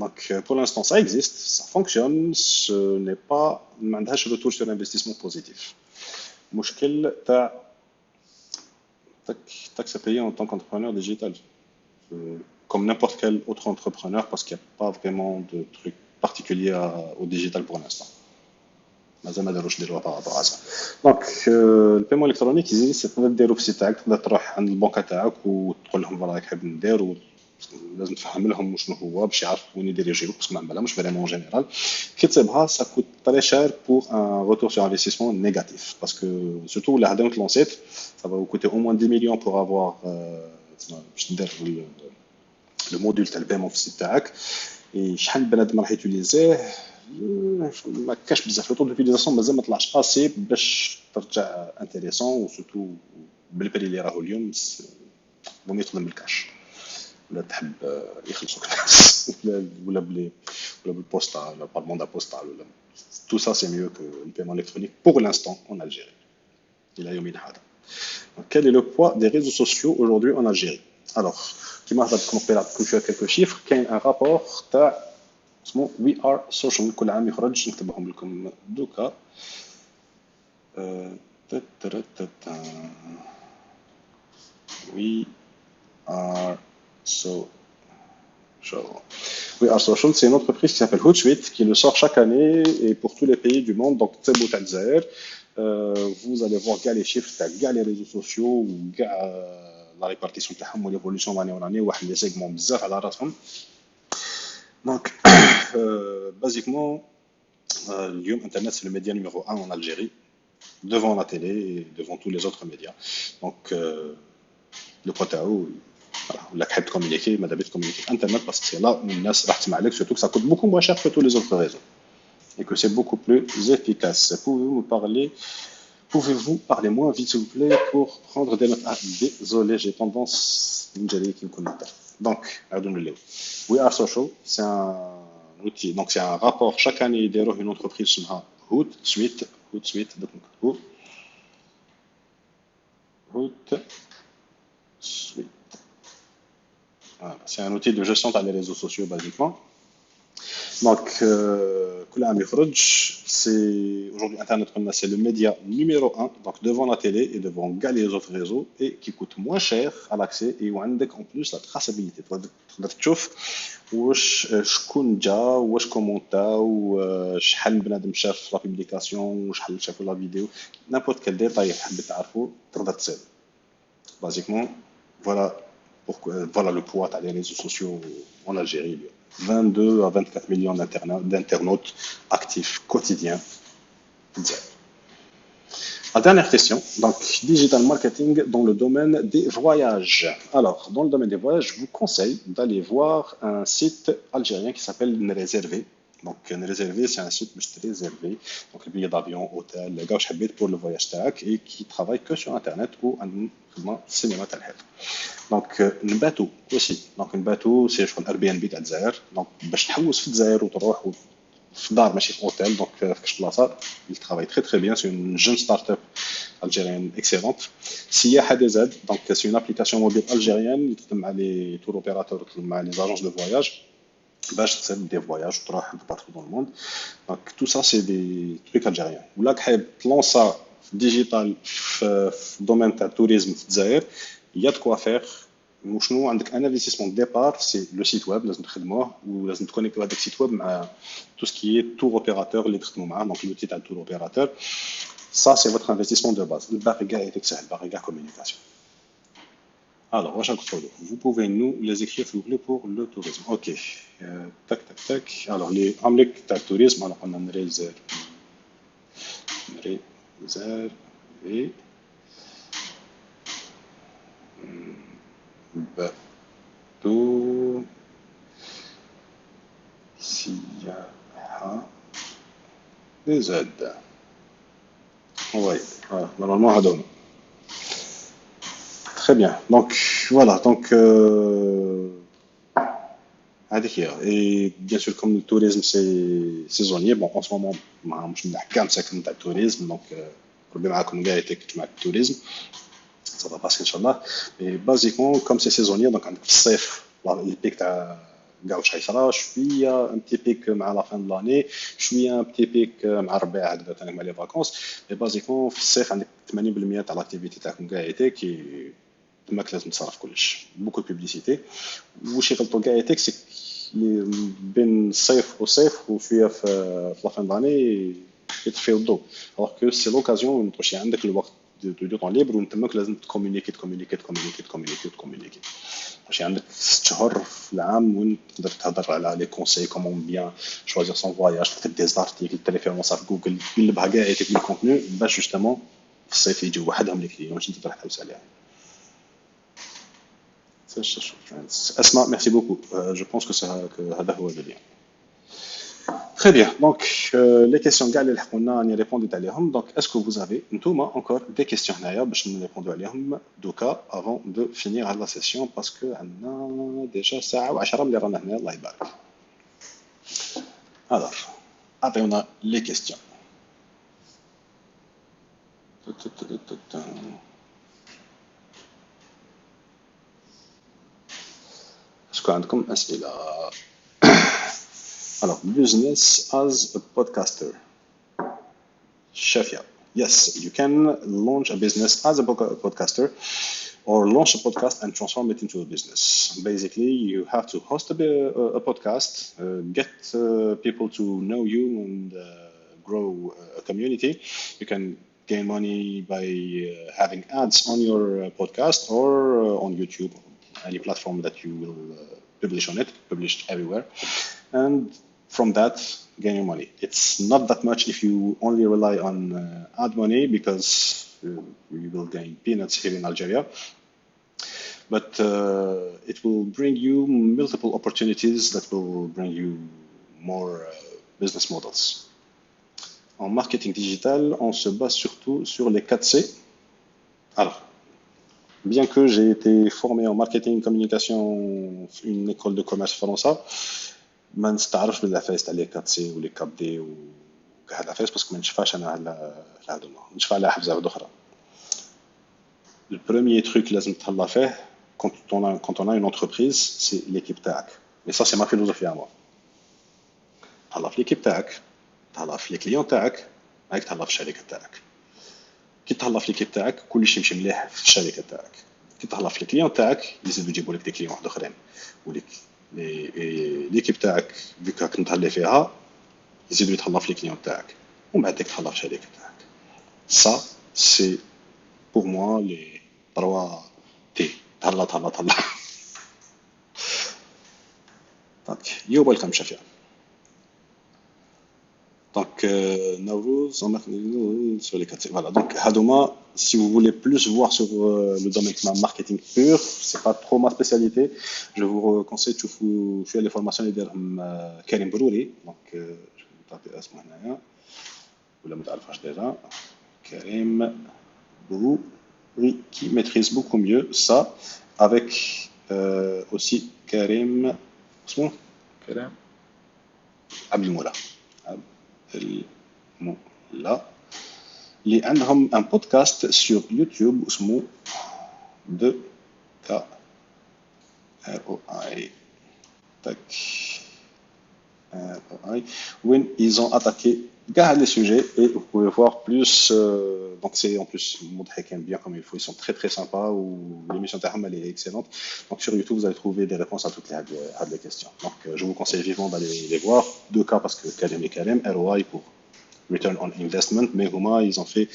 Donc, pour l'instant, ça existe, ça fonctionne, ce n'est pas, ما عندهاش retour sur investissement positif. مشكل t'as que ça payer en tant qu'entrepreneur digital, comme n'importe quel autre entrepreneur, parce qu'il n'y a pas vraiment de truc particulier au digital pour l'instant. مازال ما داروش ديروها par rapport à ça. Donc, le paiement électronique, c'est تقدر ديرو في السيت تاعك، تقدر تروح عند البنكه تاعك وتقول لهم فوالا راك حاب ندير، لازم تفهم لهم شنو هو باش يعرفوا وين يديريجيوك، باسكو ما عملها مش فريمون جينيرال. كي تصيبها سا كوت تري شير بور ان روتور سور انفستيسمون نيجاتيف، باسكو سورتو ولا هذا لونسيت ça va vous coûter au moins 10 millions pour avoir باش ندير لو موديل تاع البيمون في السيت تاعك. شحال بنادم راح يوتيليزيه ما كاش بزاف، لو طون دوتيليزاسيون مازال ما طلعش اسي باش ترجع انتريسون، وسورتو بالبري اللي راهو اليوم بوم يخدم بالكاش ولا تحب يخلصوك الناس ولا بالبوستا ولا بالموندا بوستال ولا tout ça c'est mieux que le paiement électronique pour l'instant en Algérie الى يومنا هذا. Quel est le poids des réseaux sociaux aujourd'hui en Algérie? Alors كيما هضرت لكم قبيله كل شويه quelques chiffres. كاين ان رابور تاع اسمه We Are Social كل عام يخرج، نكتبهم لكم دوكا. We Are Social. We Are Social, c'est une entreprise qui s'appelle Hootsuite qui le sort chaque année et pour tous les pays du monde. Donc, c'est beau Tanzer. vous allez voir كاع les chiffres تاع كاع les réseaux sociaux وكاع la répartition تاعهم والévolution d'année en année واحد لي سيغمون بزاف على راسهم. Donc, basiquement, اليوم Internet, c'est le média numéro un en Algérie, devant la télé et devant tous les autres médias. Donc, le Protao, voilà, la crête de communiquer, madame de communiquer Internet, parce que c'est là où الناس راح تسمع لك, surtout que ça coûte beaucoup moins cher que tous les autres réseaux et que c'est beaucoup plus efficace. Pouvez-vous parler moins vite, s'il vous plaît, pour prendre des notes? Ah, désolé, j'ai tendance à me connecter. Donc, We Are Social, c'est un outil, donc c'est un rapport chaque année يديروه une entreprise اسمها Hootsuite, donc Hootsuite. Voilà, c'est un outil de gestion dans les réseaux sociaux, basiquement. Donc, كل عام يخرج, c'est aujourd'hui Internet comme c'est le média numéro un, donc devant la télé et devant les autres réseaux et qui coûte moins cher à l'accès et وعندك en plus la traçabilité. تقدر تشوف واش شكون جا واش كومونتا وشحال من بنادم شاف لا بوبليكاسيون وشحال شافوا لا فيديو, n'importe quel détail حبيت تعرفه تقدر تصير. Basiquement, voilà voilà le poids des réseaux sociaux en Algérie. 22 à 24 millions d'internautes actifs quotidiens. La dernière question, donc digital marketing dans le domaine des voyages. Alors, dans le domaine des voyages, je vous conseille d'aller voir un site algérien qui s'appelle Nréservé. Donc, Nréservé, c'est un site réservé, donc le billet d'avion, hôtel, les gars pour le voyage tac et qui travaille que sur Internet ou un cinéma tel. Donc, un bateau aussi. Donc, un bateau, c'est un Airbnb تاع الجزائر. Donc, باش تحوس في الجزائر وتروح في دار ماشي في اوتيل. Donc, في كاش بلاصه. Il travaille très très bien. C'est une jeune start-up algérienne excellente. سياحة دي زاد. Donc, c'est une application mobile algérienne اللي تخدم مع les tour opérateurs مع les agences de voyage. باش تسد des voyages وتروح partout dans le monde. Donc, tout ça, c'est des trucs algériens. ولا حاب تلونسا digital في domaine تاع tourisme في الجزائر, il y a de quoi faire. وشنو عندك un investissement de départ, c'est le site web لازم تخدموه ولازم تكونيكتو هذاك السيت ويب مع tout ce qui est tour opérateur اللي تخدموا معاه. donc l'outil تاع tour opérateur, ça c'est votre investissement de base. الباقي كاع يديك سهل, الباقي كاع communication. Alors, واش راكم تقولوا? Vous pouvez nous les écrire s'il vous plaît pour le tourisme. Ok, tac tac tac. Alors les عملك تاع التوريزم, alors on a نريزيرفي bateau سياحة des aides. Oui, voilà, normalement هذوما. Très bien. Donc voilà, donc هذيك هي. Et bien sûr comme le tourisme c'est saisonnier, bon en ce moment ما مش نحكي عن ساكن تاع التوريزم, donc ربي معاكم كاع يتكت مع التوريزم, ça va passer inchallah. Mais basiquement comme c'est saisonnier, donc عندك في الصيف البيك تاع كاع واش غيصرا, شويه ان بتي بيك مع لا فان دو لاني, شويه ان بتي بيك مع الربيع هكذا ثاني مع لي فاكونس. مي بازيكمون في الصيف عندك 80% تاع لاكتيفيتي تاعكم كاع ايتي كي تماك لازم تصرف كلش, بوكو بوبليسيتي. واش يغلطوا كاع ايتيك سي بين الصيف والصيف وشويه في لا فان داني يطفيو الضوء. alors que c'est l'occasion واش عندك الوقت دو طون ليبر وانتماك لازم تكومونيكي. ماشي عندك 6 شهور في العام وين تقدر تهضر على لي كونساي كومون بيان شوازير سون فواياج, تكتب دي زارتيكل تي ريفيرونس في جوجل, تقلبها كاع ايتيك لي كونتوني باش جوستومون في الصيف يجيو وحدهم لي كليون ماشي انت تروح تحوس عليهم. اسماء, merci beaucoup. Je pense que هذا هو اللي. Très bien. Donc, les questions كاع اللي لحقونا راني ريبونديت عليهم. Donc, est-ce que vous avez نتوما encore des questions هنايا باش نريبوندو عليهم دوكا avant de finir la session parce que عندنا déjà ساعة و10 ملي رانا هنا, الله يبارك. Alors, عطيونا les questions. اسكو عندكم أسئلة؟ Alors, business as a podcaster. Shafia. Yes, you can launch a business as a podcaster or launch a podcast and transform it into a business. Basically, you have to host a podcast, get people to know you and grow a community. You can gain money by having ads on your podcast or on YouTube, any platform that you will publish on it, published everywhere, and from that gain your money. It's not that much if you only rely on ad money because you will gain peanuts here in Algeria, but it will bring you multiple opportunities that will bring you more business models. En marketing digital, on se base surtout sur les 4C. Alors, bien que j'ai été formé en marketing communication une école de commerce فرنسا, ما نستعرفش بالعفايس تاع لي 4C و لي 4D وكاع العفايس باسكو ما نشفاش انا على هذوما، نشفى على حفظه واحده اخرى. Le premier truc لازم تهلا فيه quand on a une entreprise, c'est l'équipe تاعك. Et ça c'est ma philosophie à moi. تهلا في l'équipe تاعك، تهلا في لي كليون تاعك، هاك تهلا في الشركه تاعك. كي تهلا في ليكيب تاعك كلشي يمشي مليح في الشركه تاعك. كي تهلا في الكليون تاعك يزيدوا يجيبوا لك دي كليون واحد اخرين، وليك ليكيب تاعك فيك راك متهلي فيها يزيدوا يتهلا في الكليون تاعك، ومن بعد ديك تهلا في الشركه تاعك. Ça c'est pour moi les 3 T. تهلا تهلا تهلا. Donc you're welcome Shafia. Donc, Nowruz, sur les 4C. Voilà, donc Hadoma, si vous voulez plus voir sur le domaine marketing pur, c'est pas trop ma spécialité. Je vous conseille de faire les formations de Karim Brouri. Donc, je vais vous taper à ce moment-là. Vous l'avez déjà. Karim Brouri, qui maîtrise beaucoup mieux ça, avec aussi Karim. Karim Abdelmoula. Là, ils ont un podcast sur YouTube اسمه de ROI où ils ont attaqué les sujets et vous pouvez voir plus. Donc c'est en plus bien comme il faut, ils sont très très sympas, ou l'émission Taham elle est excellente. Donc sur YouTube vous allez trouver des réponses à toutes les questions. Donc je vous conseille vivement d'aller les voir. 2 cas parce que Karim et Karim, ROI pour Return on Investment, mais Huma ils ont fait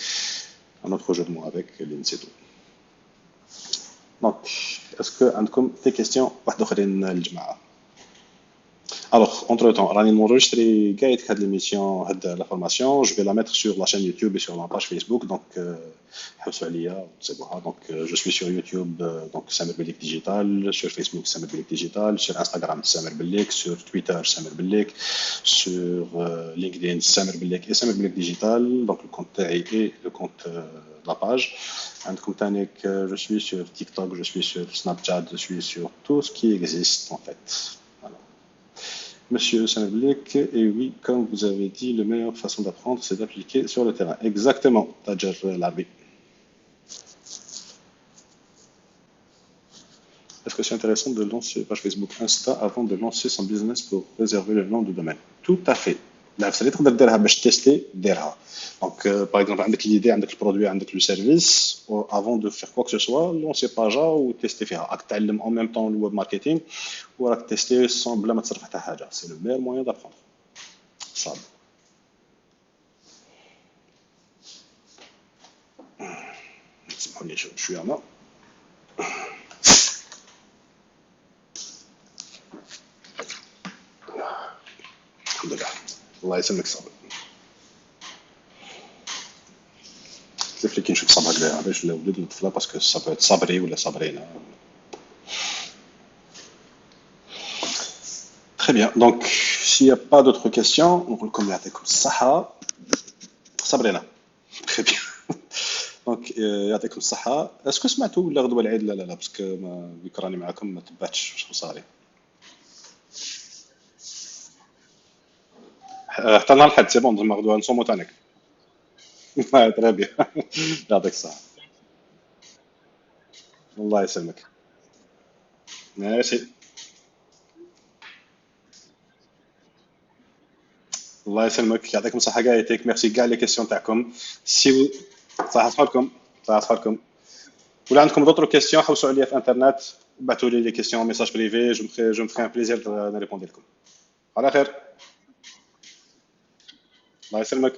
un autre jeu de mots avec l'INSETO. Donc est-ce que عندكم des questions واحد اخرين الجماعه؟ Alors, entre-temps, Rani m'enregistrer Gaët de l'émission de la formation. Je vais la mettre sur la chaîne YouTube et sur la page Facebook. Donc, je suis sur YouTube, donc Samer Belik Digital, sur Facebook Samer Belik Digital, sur Instagram Samer Belik, sur Twitter Samer Belik, sur LinkedIn Samer Belik et Samer Belik Digital. Donc, le compte et le compte de la page. Je suis sur TikTok, je suis sur Snapchat, je suis sur tout ce qui existe en fait. Monsieur Sameblek, et oui, comme vous avez dit, la meilleure façon d'apprendre, c'est d'appliquer sur le terrain. Exactement, Tajer Larbi. Est-ce que c'est intéressant de lancer page Facebook Insta avant de lancer son business pour réserver le nom du domaine? Tout à fait. Là, vous allez تقدر باش tester ديرها. Donc, par exemple, عندك l'idée, عندك le produit, عندك le service, avant de faire quoi que ce soit, lancer page ou tester فيها. راك تعلم en même temps le web marketing وراك tester sans بلا ما تصرف حتى حاجة. C'est le meilleur moyen d'apprendre. صعب. اسمحوا لي شوية أنا. الحمد لله. الله يسلمك صابر. كيف لي كي نشوف صابر هكذا باش الولاد والطفله باسكو صابر صابري ولا صابرينا. Très bien. Donc, s'il n'y a pas d'autres questions, on recommence avec Saha. Sabrina. Très bien. Donc, يعطيكم الصحة. Est-ce que سمعتوا ولا غدوة العيد؟ لا باسكو ذيك راني معاكم ما تبعتش شنو صاري. حتى نهار الحد سي بون زعما غدوة نصومو تانيك. تري بيان. يعطيك الصحة. الله يسلمك. ماشي. الله يسلمك يعطيكم الصحة كاع يعطيك ميرسي كاع لي كيسيون تاعكم. سي صحة صحتكم صحة صحتكم. ولا عندكم d'autres questions حوسوا عليا في انترنت بعثوا لي questions message privé je me ferai un plaisir de répondre لكم. على خير. الله يسلمك.